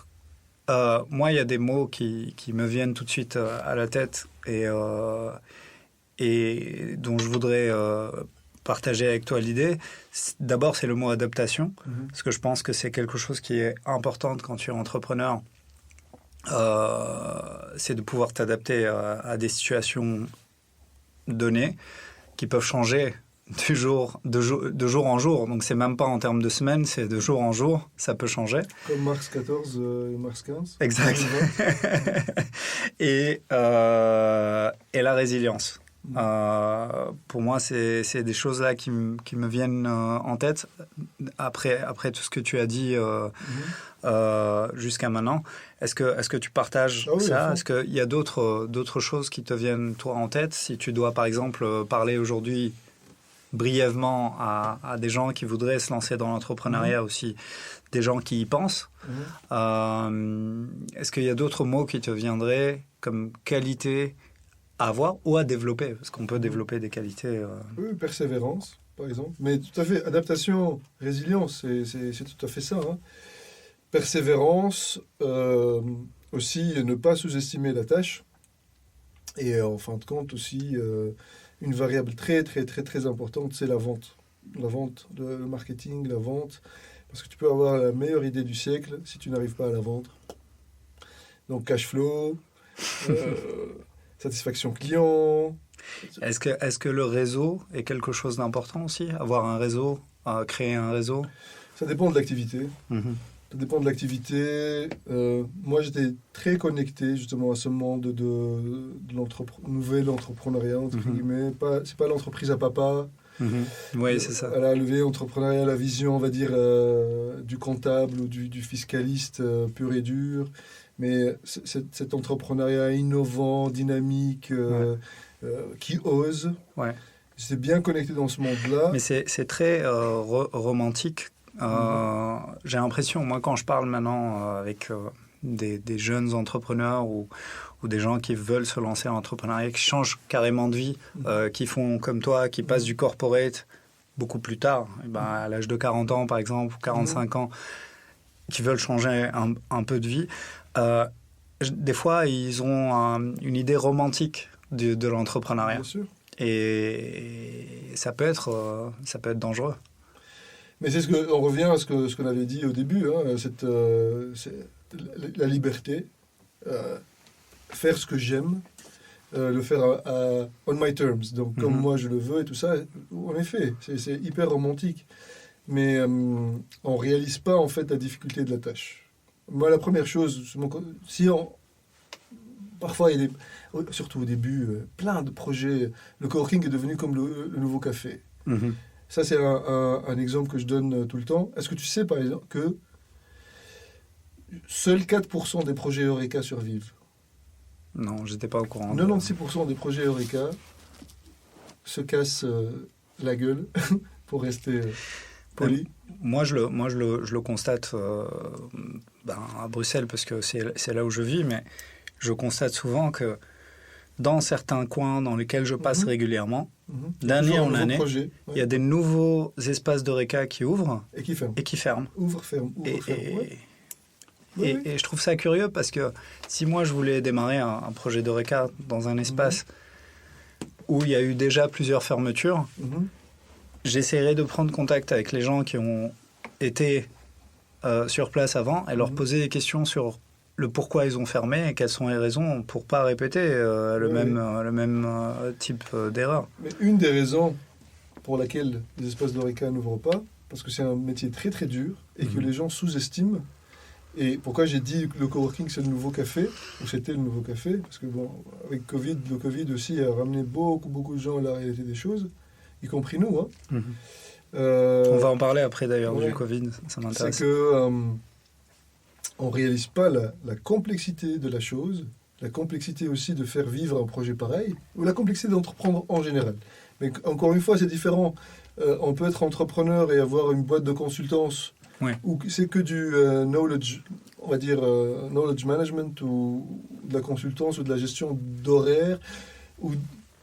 A: moi, il y a des mots qui me viennent tout de suite à la tête et dont je voudrais partager avec toi l'idée. D'abord, c'est le mot adaptation, parce que je pense que c'est quelque chose qui est important quand tu es entrepreneur. C'est de pouvoir t'adapter à des situations données qui peuvent changer de jour en jour. Donc, c'est même pas en termes de semaines, c'est de jour en jour, ça peut changer.
B: Comme Mars 14 et Mars 15.
A: Exact. Et la résilience. Pour moi, c'est des choses là qui me viennent en tête après tout ce que tu as dit jusqu'à maintenant. Est-ce que tu partages ça? Est-ce qu'il y a d'autres choses qui te viennent toi en tête? Si tu dois par exemple parler aujourd'hui brièvement à des gens qui voudraient se lancer dans l'entrepreneuriat aussi, des gens qui y pensent. Est-ce qu'il y a d'autres mots qui te viendraient comme qualité à avoir ou à développer? Parce qu'on peut développer des qualités...
B: Oui, persévérance, par exemple. Mais tout à fait, adaptation, résilience, c'est tout à fait ça. Hein. Persévérance, aussi ne pas sous-estimer la tâche. Et en fin de compte aussi, une variable très, très, très, très importante, c'est la vente. La vente, le marketing, la vente. Parce que tu peux avoir la meilleure idée du siècle si tu n'arrives pas à la vendre. Donc cash flow, satisfaction client.
A: Est-ce que le réseau est quelque chose d'important aussi? Avoir un réseau, créer un réseau?
B: Ça dépend de l'activité. Ça dépend de l'activité. Moi, j'étais très connecté justement à ce monde de nouvel entrepreneuriat, entre guillemets. C'est pas l'entreprise à papa.
A: Oui, c'est ça.
B: Elle a levé entrepreneuriat, la vision, on va dire, du comptable ou du fiscaliste pur et dur. Mais cet entrepreneuriat innovant, dynamique, qui ose, j'étais bien connecté dans ce monde-là.
A: Mais c'est très romantique. J'ai l'impression, moi, quand je parle maintenant avec des jeunes entrepreneurs ou des gens qui veulent se lancer en entrepreneuriat, qui changent carrément de vie, qui font comme toi, qui passent du corporate beaucoup plus tard, à l'âge de 40 ans par exemple, ou 45 ans, qui veulent changer un peu de vie, des fois ils ont une idée romantique de l'entrepreneuriat.
B: Bien sûr.
A: Et ça peut être dangereux.
B: Mais on revient à ce qu'on avait dit au début, hein, la liberté, faire ce que j'aime, le faire on my terms, donc comme moi je le veux et tout ça. En effet, c'est hyper romantique, mais on ne réalise pas en fait la difficulté de la tâche. Moi, la première chose, parfois, il y a surtout au début, plein de projets. Le coworking est devenu comme le nouveau café. Ça, c'est un exemple que je donne tout le temps. Est-ce que tu sais, par exemple, que seuls 4% des projets Eureka survivent?
A: Non, je n'étais pas au courant.
B: 96% des projets Eureka se cassent la gueule, pour rester poli.
A: Moi, je le constate à Bruxelles, parce que c'est là où je vis, mais je constate souvent que dans certains coins dans lesquels je passe régulièrement, d'année en année, il y a des nouveaux espaces d'Eureka qui ouvrent et qui ferment. Et je trouve ça curieux parce que si moi je voulais démarrer un projet d'Eureka dans un espace où il y a eu déjà plusieurs fermetures, j'essaierais de prendre contact avec les gens qui ont été sur place avant et leur poser des questions sur le pourquoi ils ont fermé et quelles sont les raisons pour ne pas répéter le même type d'erreur.
B: Mais une des raisons pour laquelle les espaces d'Eureka n'ouvrent pas, parce que c'est un métier très très dur et que les gens sous-estiment. Et pourquoi j'ai dit que le coworking c'est le nouveau café, ou c'était le nouveau café, parce que bon, avec le Covid aussi a ramené beaucoup de gens à la réalité des choses, y compris nous. Hein.
A: On va en parler après d'ailleurs du Covid, ça m'intéresse.
B: C'est que on ne réalise pas la complexité de la chose, la complexité aussi de faire vivre un projet pareil, ou la complexité d'entreprendre en général. Mais encore une fois, c'est différent. On peut être entrepreneur et avoir une boîte de consultance, ou c'est que du knowledge, on va dire knowledge management, ou de la consultance, ou de la gestion d'horaires, ou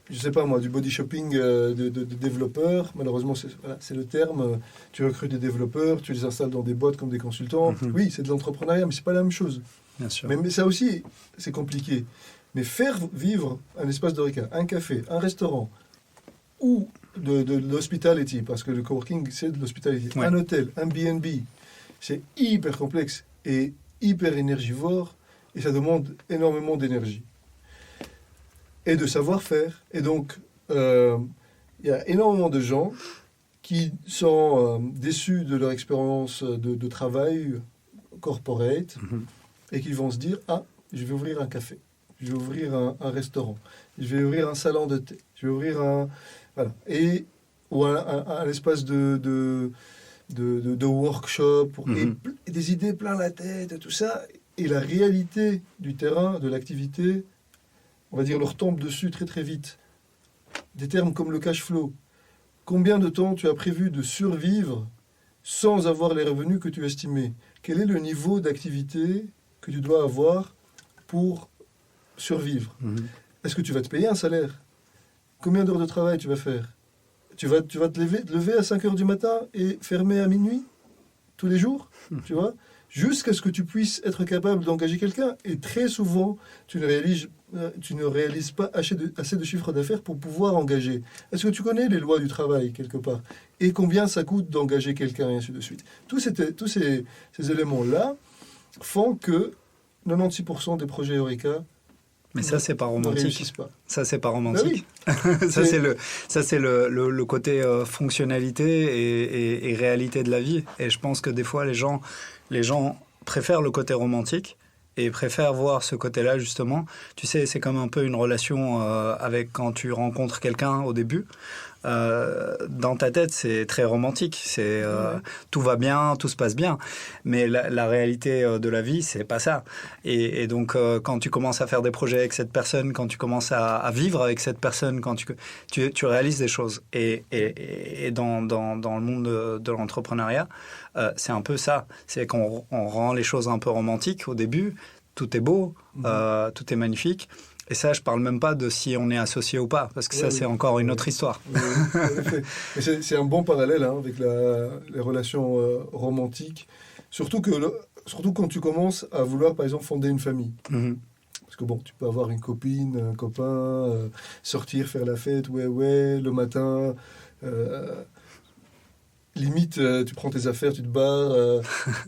B: je sais pas moi, du body shopping de développeurs. Malheureusement, c'est le terme. Tu recrutes des développeurs, tu les installes dans des boîtes comme des consultants. Oui, c'est de l'entrepreneuriat, mais c'est pas la même chose.
A: Bien sûr.
B: Mais ça aussi, c'est compliqué. Mais faire vivre un espace d'Eureka, un café, un restaurant, ou de l'hospitality, parce que le coworking, c'est de l'hospitality, un hôtel, un B&B, c'est hyper complexe et hyper énergivore, et ça demande énormément d'énergie. Et de savoir-faire. Et donc, il y a énormément de gens qui sont déçus de leur expérience de travail corporate et qui vont se dire « Ah, je vais ouvrir un café, je vais ouvrir un restaurant, je vais ouvrir un salon de thé, je vais ouvrir un... » Voilà. Ou un espace de workshop, et des idées plein la tête, tout ça. Et la réalité du terrain, de l'activité, on va dire, leur tombe dessus très très vite. Des termes comme le cash flow, Combien de temps tu as prévu de survivre sans avoir les revenus que tu estimais? Quel est le niveau d'activité que tu dois avoir pour survivre? Est-ce que tu vas te payer un salaire? Combien d'heures de travail tu vas faire? Tu vas te lever à 5 heures du matin et fermer à minuit tous les jours, tu vois, jusqu'à ce que tu puisses être capable d'engager quelqu'un. Et très souvent, tu ne réalises pas assez de chiffre d'affaires pour pouvoir engager. Est-ce que tu connais les lois du travail, quelque part? Et combien ça coûte d'engager quelqu'un, et ainsi de suite. Tous ces éléments-là font que 96% des projets Eureka
A: mais ça, c'est pas
B: ne
A: romantique.
B: réussissent pas.
A: Ça, c'est pas romantique.
B: Ben oui.
A: Ça, c'est le côté fonctionnalité et réalité de la vie. Et je pense que des fois, les gens préfèrent le côté romantique et préfèrent voir ce côté-là, justement. Tu sais, c'est comme un peu une relation avec quand tu rencontres quelqu'un au début. Dans ta tête, c'est très romantique. C'est tout va bien, tout se passe bien. Mais la réalité de la vie, c'est pas ça. Et donc, quand tu commences à faire des projets avec cette personne, quand tu commences à vivre avec cette personne, quand tu réalises des choses. Et dans le monde de l'entrepreneuriat, c'est un peu ça. C'est qu'on rend les choses un peu romantiques au début. Tout est beau, tout est magnifique. Et ça, je ne parle même pas de si on est associé ou pas, parce que ça, c'est encore une autre histoire.
B: Oui, en effet. Mais c'est un bon parallèle avec les relations romantiques. Surtout quand tu commences à vouloir, par exemple, fonder une famille. Parce que bon, tu peux avoir une copine, un copain, sortir, faire la fête, le matin. Limite, tu prends tes affaires, tu te barres,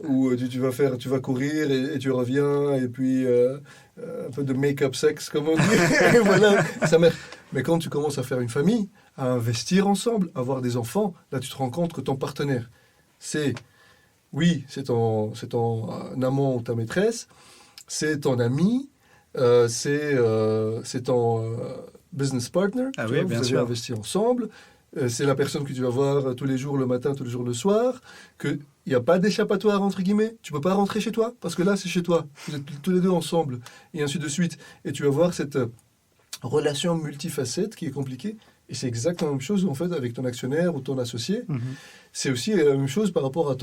B: ou tu vas courir et tu reviens, et puis un peu de make-up sex, comme on dit. Et voilà, ça marche. Mais quand tu commences à faire une famille, à investir ensemble, à avoir des enfants, là tu te rends compte que ton partenaire, c'est ton amant ou ta maîtresse, c'est ton ami, c'est ton business partner.
A: Ah oui, bien sûr.
B: Vous avez investi ensemble. C'est la personne que tu vas voir tous les jours le matin, tous les jours le soir, qu'il n'y a pas d'échappatoire, entre guillemets. Tu ne peux pas rentrer chez toi, parce que là, c'est chez toi. Vous êtes tous les deux ensemble, et ainsi de suite. Et tu vas voir cette relation multifacette qui est compliquée. Et c'est exactement la même chose, en fait, avec ton actionnaire ou ton associé. C'est aussi la même chose par rapport à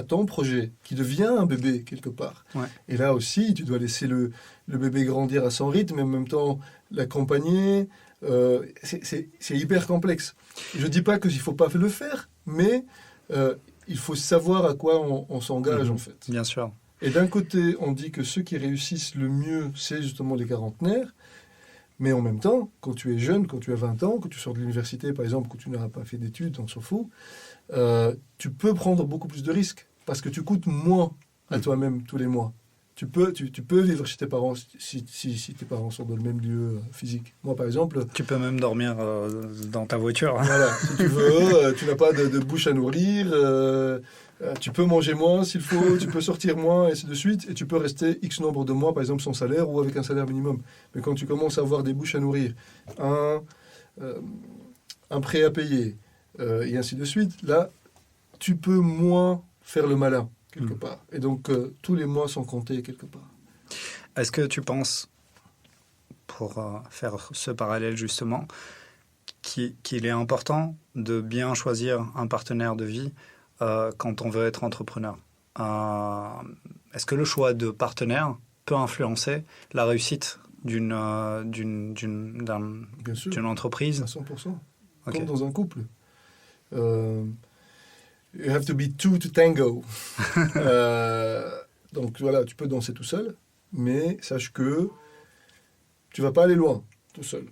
B: ton projet, qui devient un bébé, quelque part.
A: Ouais.
B: Et là aussi, tu dois laisser le bébé grandir à son rythme, mais en même temps l'accompagner. C'est hyper complexe. Je ne dis pas qu'il ne faut pas le faire, mais il faut savoir à quoi on s'engage, en fait.
A: Bien sûr.
B: Et d'un côté, on dit que ceux qui réussissent le mieux, c'est justement les quarantenaires. Mais en même temps, quand tu es jeune, quand tu as 20 ans, que tu sors de l'université, par exemple, que tu n'auras pas fait d'études, on s'en fout, tu peux prendre beaucoup plus de risques parce que tu coûtes moins à toi-même tous les mois. Tu peux vivre chez tes parents si tes parents sont dans le même lieu physique. Moi, par exemple...
A: Tu peux même dormir dans ta voiture.
B: Voilà, si tu veux, tu n'as pas de bouche à nourrir, tu peux manger moins s'il faut, tu peux sortir moins, et ainsi de suite, et tu peux rester X nombre de mois, par exemple, sans salaire ou avec un salaire minimum. Mais quand tu commences à avoir des bouches à nourrir, un prêt à payer, et ainsi de suite, là, tu peux moins faire le malin, quelque part. Et donc, tous les mois sont comptés, quelque part.
A: Est-ce que tu penses, pour faire ce parallèle justement, qu'il est important de bien choisir un partenaire de vie quand on veut être entrepreneur? Est-ce que le choix de partenaire peut influencer la réussite d'une entreprise?
B: À 100%.
A: Okay.
B: Comme dans un couple. You have to be two to tango. Donc voilà, tu peux danser tout seul, mais sache que tu vas pas aller loin tout seul.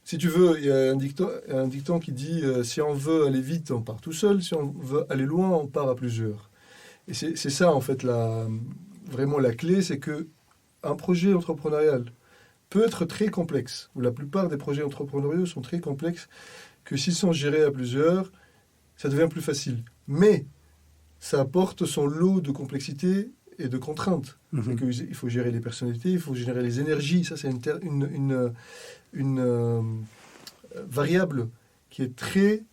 B: Si tu veux, il y a un dicton qui dit si on veut aller vite, on part tout seul. Si on veut aller loin, on part à plusieurs. Et c'est ça, en fait, vraiment la clé, c'est que un projet entrepreneurial peut être très complexe, ou la plupart des projets entrepreneuriaux sont très complexes, que s'ils sont gérés à plusieurs, ça devient plus facile. Mais ça apporte son lot de complexité et de contraintes. Il faut gérer les personnalités, il faut gérer les énergies. Ça, c'est une variable qui est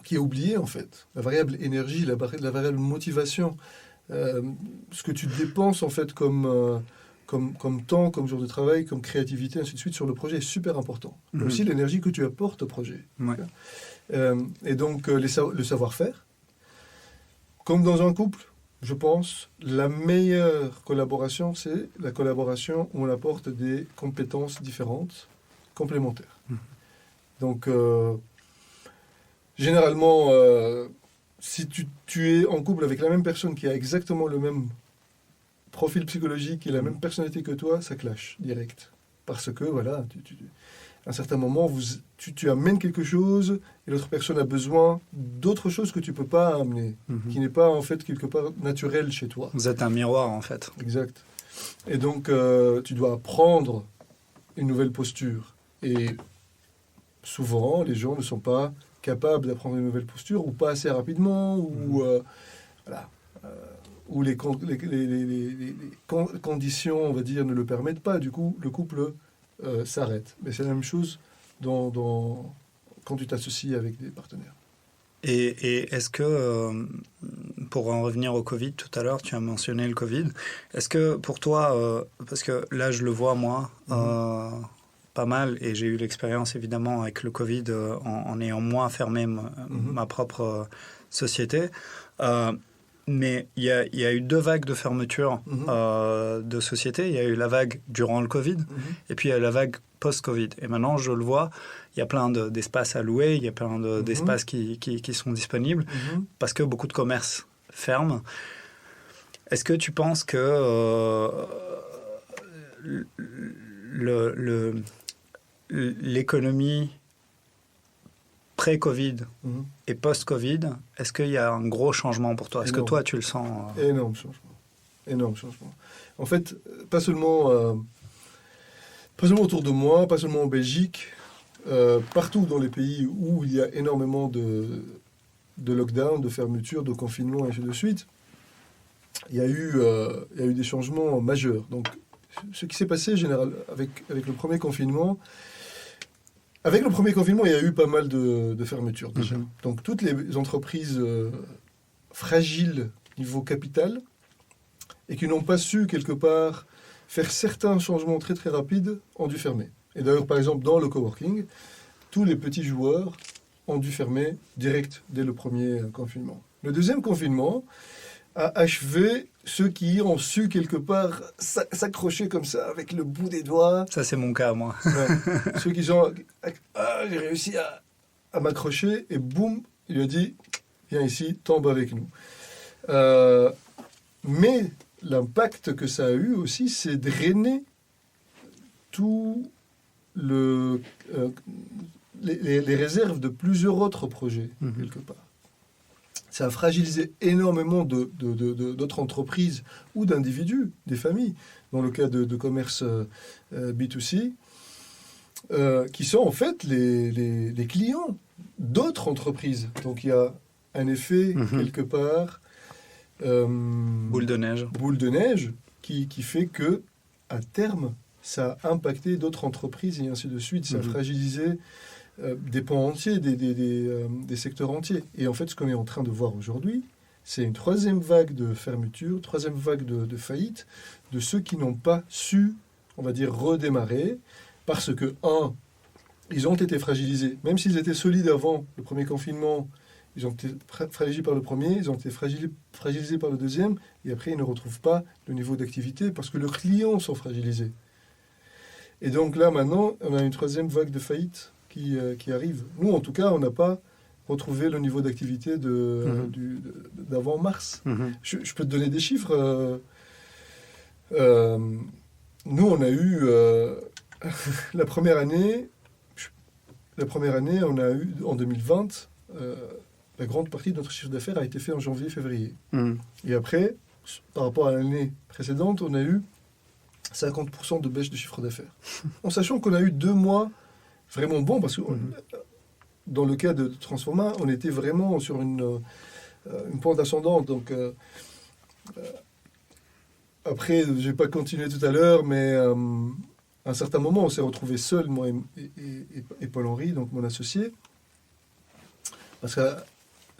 B: qui est oubliée, en fait. La variable énergie, la variable motivation. Ce que tu dépenses, en fait, comme comme temps, comme jour de travail, comme créativité, ainsi de suite, sur le projet est super important. Mais aussi l'énergie que tu apportes au projet.
A: Ouais.
B: Et donc, le savoir-faire. Comme dans un couple, je pense, la meilleure collaboration, c'est la collaboration où on apporte des compétences différentes, complémentaires. Donc, généralement, si tu es en couple avec la même personne qui a exactement le même profil psychologique et la même personnalité que toi, ça clash direct. Parce que, voilà, à un certain moment, tu amènes quelque chose et l'autre personne a besoin d'autre chose que tu ne peux pas amener, qui n'est pas, en fait, quelque part naturel chez toi.
A: Vous êtes un miroir, en fait.
B: Exact. Et donc, tu dois apprendre une nouvelle posture. Et souvent, les gens ne sont pas capables d'apprendre une nouvelle posture, ou pas assez rapidement, ou voilà, où les conditions, on va dire, ne le permettent pas. Du coup, le couple s'arrête. Mais c'est la même chose quand tu t'associes avec des partenaires.
A: Et est-ce que, pour en revenir au Covid, tout à l'heure, tu as mentionné le Covid, est-ce que pour toi, parce que là je le vois moi, pas mal, et j'ai eu l'expérience évidemment avec le Covid en ayant moi fermé ma propre société, mais il y a eu 2 vagues de fermeture de sociétés. Il y a eu la vague durant le Covid, et puis il y a eu la vague post-Covid. Et maintenant, je le vois, il y a plein d'espaces à louer, il y a plein d'espaces qui sont disponibles, parce que beaucoup de commerces ferment. Est-ce que tu penses que l'économie pré-Covid et post-Covid, est-ce qu'il y a un gros changement pour toi? Est-ce que toi, tu le sens
B: Énorme changement. Énorme changement. En fait, pas seulement autour de moi, pas seulement en Belgique, partout dans les pays où il y a énormément de lockdown, de fermeture, de confinement, et ainsi de suite, il y a eu des changements majeurs. Donc, ce qui s'est passé avec le premier confinement, il y a eu pas mal de fermetures déjà. Donc, toutes les entreprises fragiles niveau capital et qui n'ont pas su, quelque part, faire certains changements très très rapides, ont dû fermer. Et d'ailleurs, par exemple, dans le coworking, tous les petits joueurs ont dû fermer direct dès le premier confinement. Le deuxième confinement a achevé ceux qui ont su quelque part s'accrocher comme ça avec le bout des doigts.
A: Ça, c'est mon cas, moi.
B: Ouais. Ceux qui ont j'ai réussi à m'accrocher, et boum, il a dit viens ici, tombe avec nous. Mais l'impact que ça a eu aussi, c'est drainer tout les réserves de plusieurs autres projets, quelque part. Ça a fragilisé énormément d'autres entreprises ou d'individus, des familles, dans le cas de commerce B2C, qui sont en fait les clients d'autres entreprises. Donc il y a un effet, quelque part,
A: boule de neige
B: qui fait que, à terme, ça a impacté d'autres entreprises et ainsi de suite. Ça a fragilisé des pans entiers, des secteurs entiers. Et en fait, ce qu'on est en train de voir aujourd'hui, c'est une troisième vague de fermeture, troisième vague de faillite, de ceux qui n'ont pas su, on va dire, redémarrer, parce que, ils ont été fragilisés. Même s'ils étaient solides avant le premier confinement, ils ont été fragilisés par le premier, ils ont été fragilisés par le deuxième, et après, ils ne retrouvent pas le niveau d'activité parce que leurs clients sont fragilisés. Et donc là, maintenant, on a une troisième vague de faillite qui arrive. Nous, en tout cas, on n'a pas retrouvé le niveau d'activité d'avant mars. Je peux te donner des chiffres. Nous, on a eu la première année, on a eu en 2020, la grande partie de notre chiffre d'affaires a été fait en janvier-février. Et après, par rapport à l'année précédente, on a eu 50% de baisse de chiffre d'affaires. En sachant qu'on a eu 2 mois vraiment bons, parce que dans le cas de Transforma, on était vraiment sur une pente ascendante. Donc, après, je ne vais pas continuer tout à l'heure, mais à un certain moment, on s'est retrouvés seuls, moi et Paul-Henri, donc mon associé, parce que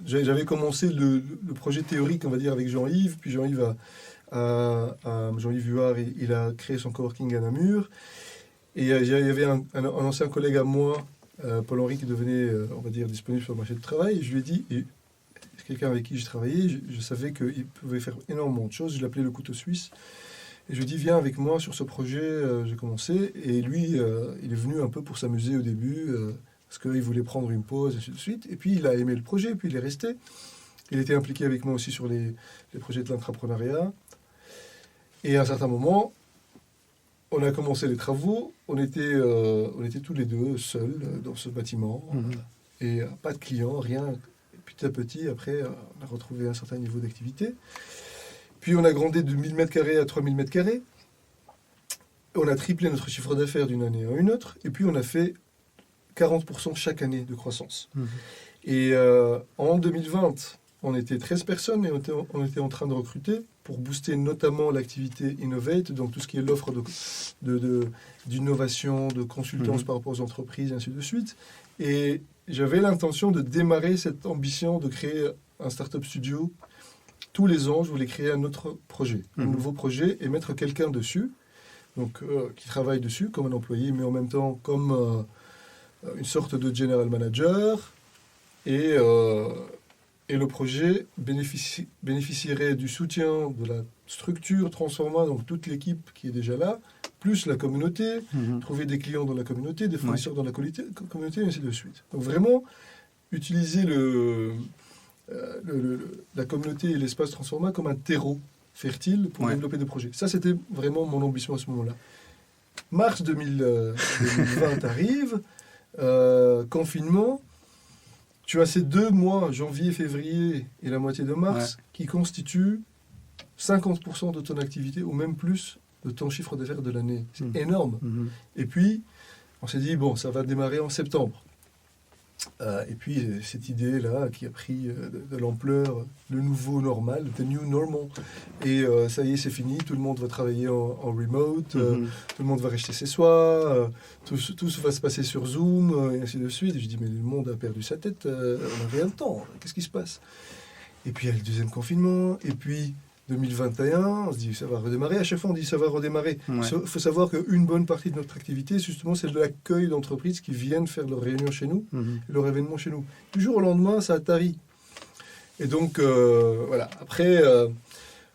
B: j'avais commencé le projet théorique, on va dire, avec Jean-Yves, puis Jean-Yves à Jean-Yves Huard, il a créé son coworking à Namur. Et il y avait un ancien collègue à moi, Paul-Henri, qui devenait, on va dire, disponible sur le marché du travail. Et je lui ai dit, et c'est quelqu'un avec qui je travaillais, je savais qu'il pouvait faire énormément de choses. Je l'appelais le couteau suisse. Et je lui ai dit, viens avec moi sur ce projet. J'ai commencé. Et lui, il est venu un peu pour s'amuser au début, parce qu'il voulait prendre une pause, et ainsi de suite. Et puis, il a aimé le projet, puis il est resté. Il était impliqué avec moi aussi sur les projets de l'entrepreneuriat. Et à un certain moment, on a commencé les travaux. On était tous les deux seuls dans ce bâtiment. Et pas de clients, rien. Et petit à petit, après, on a retrouvé un certain niveau d'activité. Puis on a grandi de 1000 m² à 3000 m². On a triplé notre chiffre d'affaires d'une année à une autre. Et puis on a fait 40% chaque année de croissance. Et en 2020, on était 13 personnes et on était en train de recruter pour booster notamment l'activité Innovate, donc tout ce qui est l'offre d'innovation, de consultance par rapport aux entreprises, et ainsi de suite. Et j'avais l'intention de démarrer cette ambition de créer un startup studio. Tous les ans, je voulais créer un autre projet, un nouveau projet, et mettre quelqu'un dessus, donc qui travaille dessus comme un employé, mais en même temps comme une sorte de general manager. Et le projet bénéficierait du soutien de la structure Transforma, donc toute l'équipe qui est déjà là, plus la communauté, trouver des clients dans la communauté, des fournisseurs dans la communauté, et ainsi de suite. Donc vraiment, utiliser la communauté et l'espace Transforma comme un terreau fertile pour développer des projets. Ça, c'était vraiment mon ambition à ce moment-là. Mars 2020 arrive, confinement. Tu as ces 2 mois, janvier, février et la moitié de mars, qui constituent 50% de ton activité, ou même plus de ton chiffre d'affaires de l'année. C'est énorme. Et puis, on s'est dit, bon, ça va démarrer en septembre. Et puis, cette idée-là qui a pris de l'ampleur, le nouveau normal, the new normal. Et ça y est, c'est fini, tout le monde va travailler en remote, tout le monde va rester chez soi, tout va se passer sur Zoom, et ainsi de suite. Et je dis, mais le monde a perdu sa tête, on n'a rien de temps, qu'est-ce qui se passe? Et puis, il y a le deuxième confinement, et puis 2021, on se dit ça va redémarrer. À chaque fois, on dit ça va redémarrer. Il faut savoir qu'une bonne partie de notre activité, justement, c'est de l'accueil d'entreprises qui viennent faire leurs réunions chez nous, leur événement chez nous. Du jour au lendemain, ça a tari. Et donc, voilà. Après,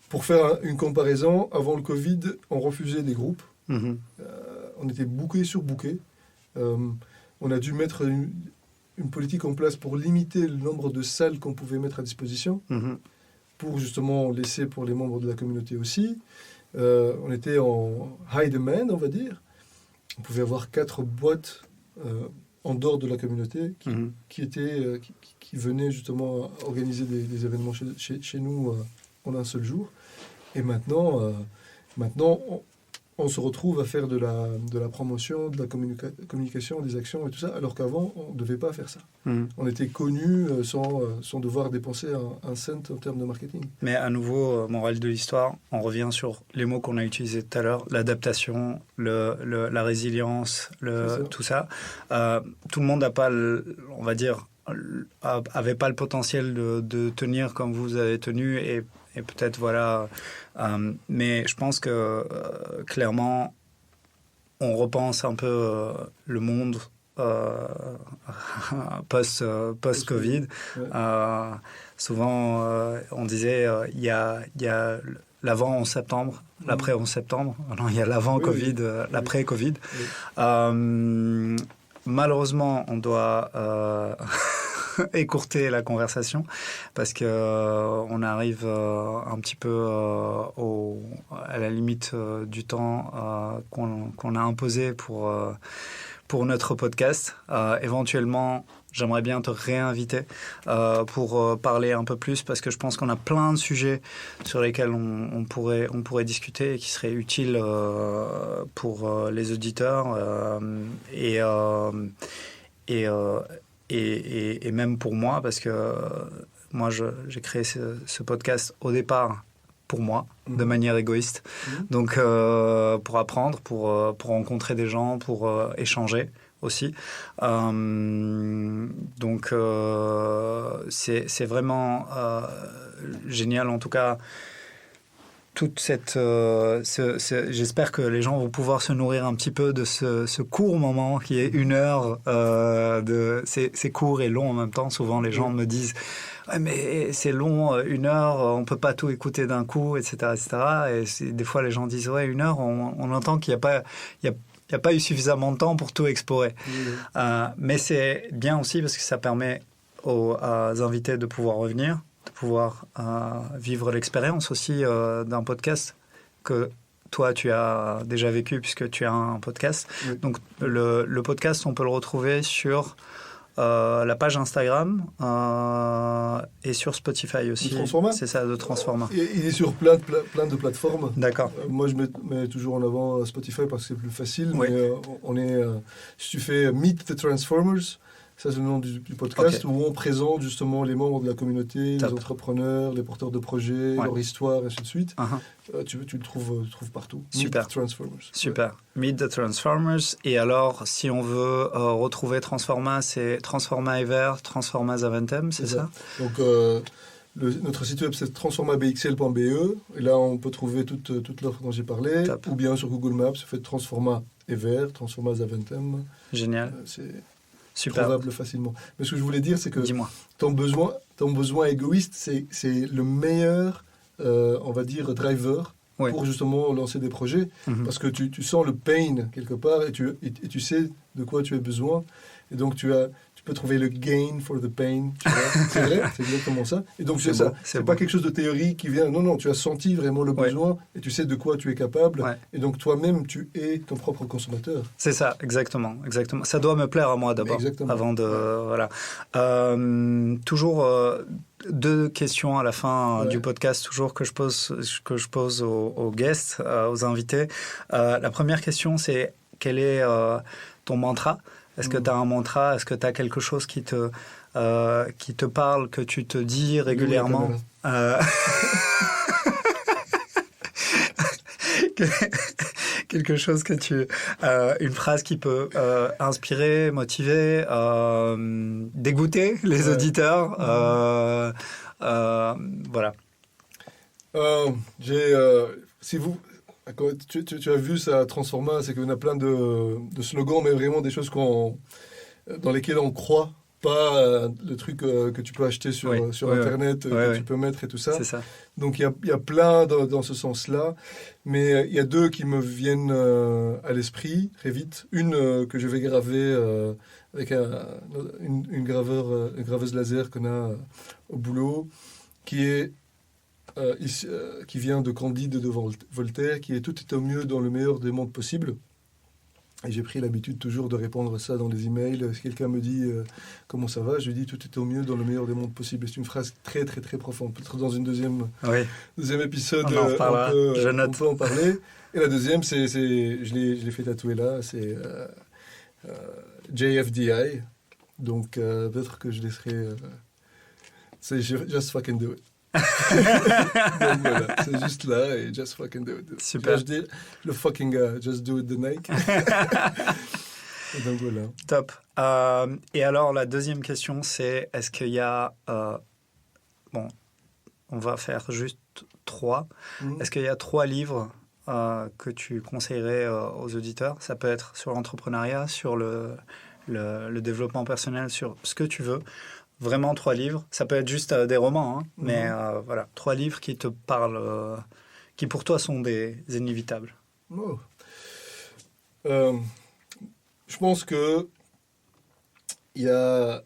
B: pour faire une comparaison, avant le Covid, on refusait des groupes. On était booké sur booké. On a dû mettre une politique en place pour limiter le nombre de salles qu'on pouvait mettre à disposition. Pour justement laisser pour les membres de la communauté aussi. On était en high demand, on va dire. On pouvait avoir 4 boîtes en dehors de la communauté qui venaient justement organiser des événements chez nous en un seul jour. Et maintenant on se retrouve à faire de la promotion, de la communication, des actions et tout ça, alors qu'avant, on ne devait pas faire ça. On était connus sans devoir dépenser un cent en termes de marketing.
A: Mais à nouveau, morale de l'histoire, on revient sur les mots qu'on a utilisés tout à l'heure, l'adaptation, la résilience, tout ça. Tout le monde n'a pas, on va dire, avait pas le potentiel de tenir comme vous avez tenu et peut-être, voilà. Mais je pense que, clairement, on repense un peu le monde post-Covid. Souvent, on disait, il y a l'avant en septembre, l'après en septembre. Non, il y a l'avant-Covid, l'après-Covid. Malheureusement, on doit écourter la conversation parce que on arrive un petit peu à la limite du temps qu'on a imposé pour notre podcast. Éventuellement, j'aimerais bien te réinviter pour parler un peu plus parce que je pense qu'on a plein de sujets sur lesquels on pourrait discuter et qui seraient utiles pour les auditeurs et même pour moi, parce que moi, j'ai créé ce podcast au départ pour moi, de manière égoïste. Donc, pour apprendre, pour rencontrer des gens, pour échanger aussi. Donc, c'est vraiment génial. En tout cas, toute cette, j'espère que les gens vont pouvoir se nourrir un petit peu de ce court moment qui est 1 heure. C'est court et long en même temps. Souvent, les gens me disent ouais, mais c'est long, 1 heure, on peut pas tout écouter d'un coup, etc., etc. Et des fois, les gens disent ouais, 1 heure, on entend qu'il n'y a pas, il y a pas eu suffisamment de temps pour tout explorer. Mais c'est bien aussi parce que ça permet aux invités de pouvoir revenir, de pouvoir vivre l'expérience aussi d'un podcast que toi, tu as déjà vécu puisque tu as un podcast. Oui. Donc, le podcast, on peut le retrouver sur la page Instagram et sur Spotify aussi. C'est ça, de Transforma.
B: Il est sur plein de plateformes.
A: D'accord.
B: Moi, je mets toujours en avant Spotify parce que c'est plus facile.
A: Oui.
B: Mais si tu fais Meet the Transformers, ça c'est le nom du podcast, où on présente justement les membres de la communauté, les entrepreneurs, les porteurs de projets, leur histoire, et ainsi de suite. Tu le trouves partout.
A: Super.
B: Meet the Transformers.
A: Super. Ouais. Meet the Transformers. Et alors, si on veut retrouver Transforma, c'est Transforma Ever, Transforma Zaventem, c'est ça?
B: Donc, notre site web, c'est transformabxl.be. Et là, on peut trouver toute l'offre dont j'ai parlé. Top. Ou bien sur Google Maps, vous faites Transforma Ever, Transforma Zaventem.
A: Génial.
B: C'est
A: super.
B: Trouvable facilement. Mais ce que je voulais dire, c'est que ton besoin égoïste, c'est le meilleur, on va dire, driver pour justement lancer des projets. Parce que tu sens le pain quelque part et tu sais de quoi tu as besoin. Et donc, tu peux trouver le gain for the pain. Tu vois. C'est vrai, c'est exactement ça. Et donc, c'est pas quelque chose de théorique qui vient. Non, tu as senti vraiment le besoin et tu sais de quoi tu es capable. Ouais. Et donc, toi-même, tu es ton propre consommateur.
A: C'est ça, exactement. Ça doit me plaire à moi d'abord.
B: Exactement.
A: Avant de... Voilà. Toujours 2 questions à la fin du podcast, toujours que je pose aux guests, aux invités. La première question, c'est quel est ton mantra ? Est-ce que tu as un mantra? Est-ce que tu as quelque chose qui te parle, que tu te dis régulièrement? Quelque chose que une phrase qui peut inspirer, motiver, dégoûter les auditeurs. Voilà.
B: Si vous... Tu as vu ça Transforma, c'est qu'il y en a plein de slogans, mais vraiment des choses dans lesquelles on croit, pas le truc que tu peux acheter sur Internet, que tu peux mettre et tout ça.
A: C'est ça.
B: Donc il y a plein dans ce sens-là, mais il y a 2 qui me viennent à l'esprit très vite. Une que je vais graver avec une graveuse laser qu'on a au boulot, qui vient de Candide de Voltaire, qui est « Tout est au mieux dans le meilleur des mondes possibles ». Et j'ai pris l'habitude toujours de répondre ça dans les emails. Si quelqu'un me dit « Comment ça va ?», je lui dis « Tout est au mieux dans le meilleur des mondes possibles ». C'est une phrase très, très, très profonde. Peut-être dans une deuxième épisode, on peut en parler. Et la deuxième, je l'ai fait tatouer là, c'est JFDI. Donc peut-être que je laisserai... c'est « Just fucking do it ». Donc voilà, c'est juste là et just fucking do it.
A: Super.
B: Je dis le fucking just do it de Nike. Et donc voilà.
A: Top. Et alors la deuxième question, c'est est-ce qu'il y a on va faire juste 3. Est-ce qu'il y a 3 livres que tu conseillerais aux auditeurs? Ça peut être sur l'entrepreneuriat, sur le développement personnel, sur ce que tu veux. Vraiment 3 livres. Ça peut être juste des romans, mais voilà, 3 livres qui te parlent, qui pour toi sont des inévitables.
B: Oh. Je pense que il y a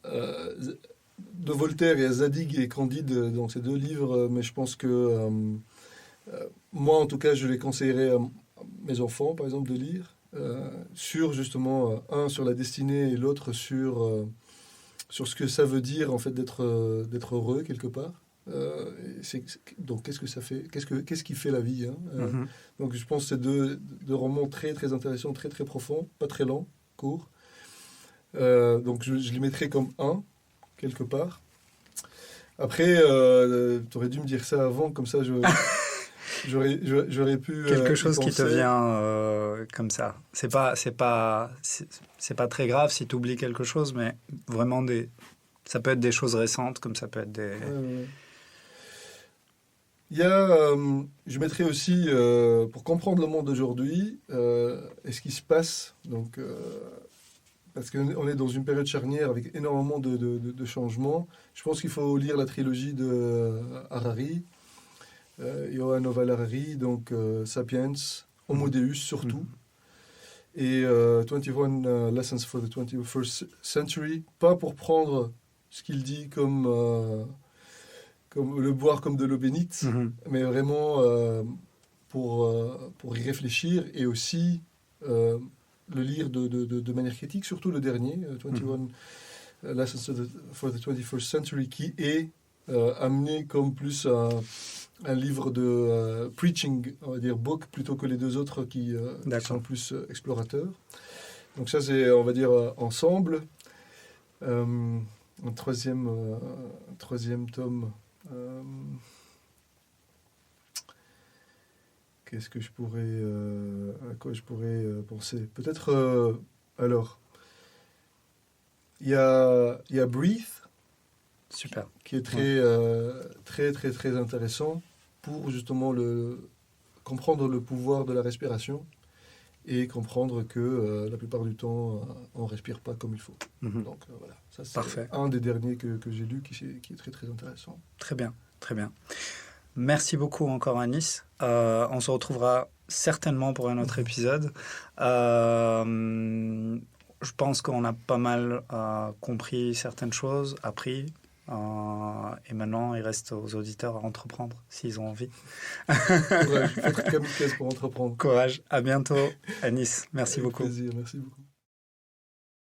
B: de Voltaire, il y a Zadig et Candide dans ces 2 livres, mais je pense que moi, en tout cas, je les conseillerais à mes enfants, par exemple, de lire sur justement un sur la destinée et l'autre sur ce que ça veut dire en fait d'être heureux quelque part. Donc qu'est-ce que ça fait, qu'est-ce qui fait la vie, Donc je pense que c'est deux romans très très intéressants, très très profonds, pas très lents, courts. Donc je les mettrais comme un quelque part. Après tu aurais dû me dire ça avant, comme ça j'aurais pu
A: quelque chose qui te vient comme ça. C'est pas très grave si tu oublies quelque chose, mais vraiment ça peut être des choses récentes, comme ça peut être des...
B: Il y a, je mettrais aussi, pour comprendre le monde d'aujourd'hui, et ce qui se passe, donc, parce qu'on est dans une période charnière avec énormément de changements. Je pense qu'il faut lire la trilogie de Harari, Yuval Noah Harari, donc Sapiens, Homo Deus surtout, et 21 Lessons for the 21st Century, pas pour prendre ce qu'il dit comme le boire comme de l'eau bénite, mais vraiment pour y réfléchir et aussi le lire de manière critique, surtout le dernier, 21 Lessons for the 21st Century, qui est amené comme plus un livre de preaching, on va dire book, plutôt que les deux autres qui sont plus explorateurs. Donc ça, c'est, on va dire, ensemble. Un troisième tome. Qu'est-ce que je pourrais, à quoi je pourrais penser? Peut-être, alors, il y a Breathe.
A: Super.
B: Qui est très intéressant pour justement comprendre le pouvoir de la respiration et comprendre que la plupart du temps, on ne respire pas comme il faut. Donc voilà, ça c'est
A: Parfait.
B: Un des derniers que j'ai lu qui est très intéressant.
A: Très bien, très bien. Merci beaucoup encore Anis. On se retrouvera certainement pour un autre épisode. Je pense qu'on a pas mal compris certaines choses, appris. Et maintenant, il reste aux auditeurs à entreprendre s'ils ont envie.
B: Courage, faut être kamikaze pour entreprendre.
A: Courage, à bientôt. Anis, merci beaucoup.
B: Plaisir, merci beaucoup.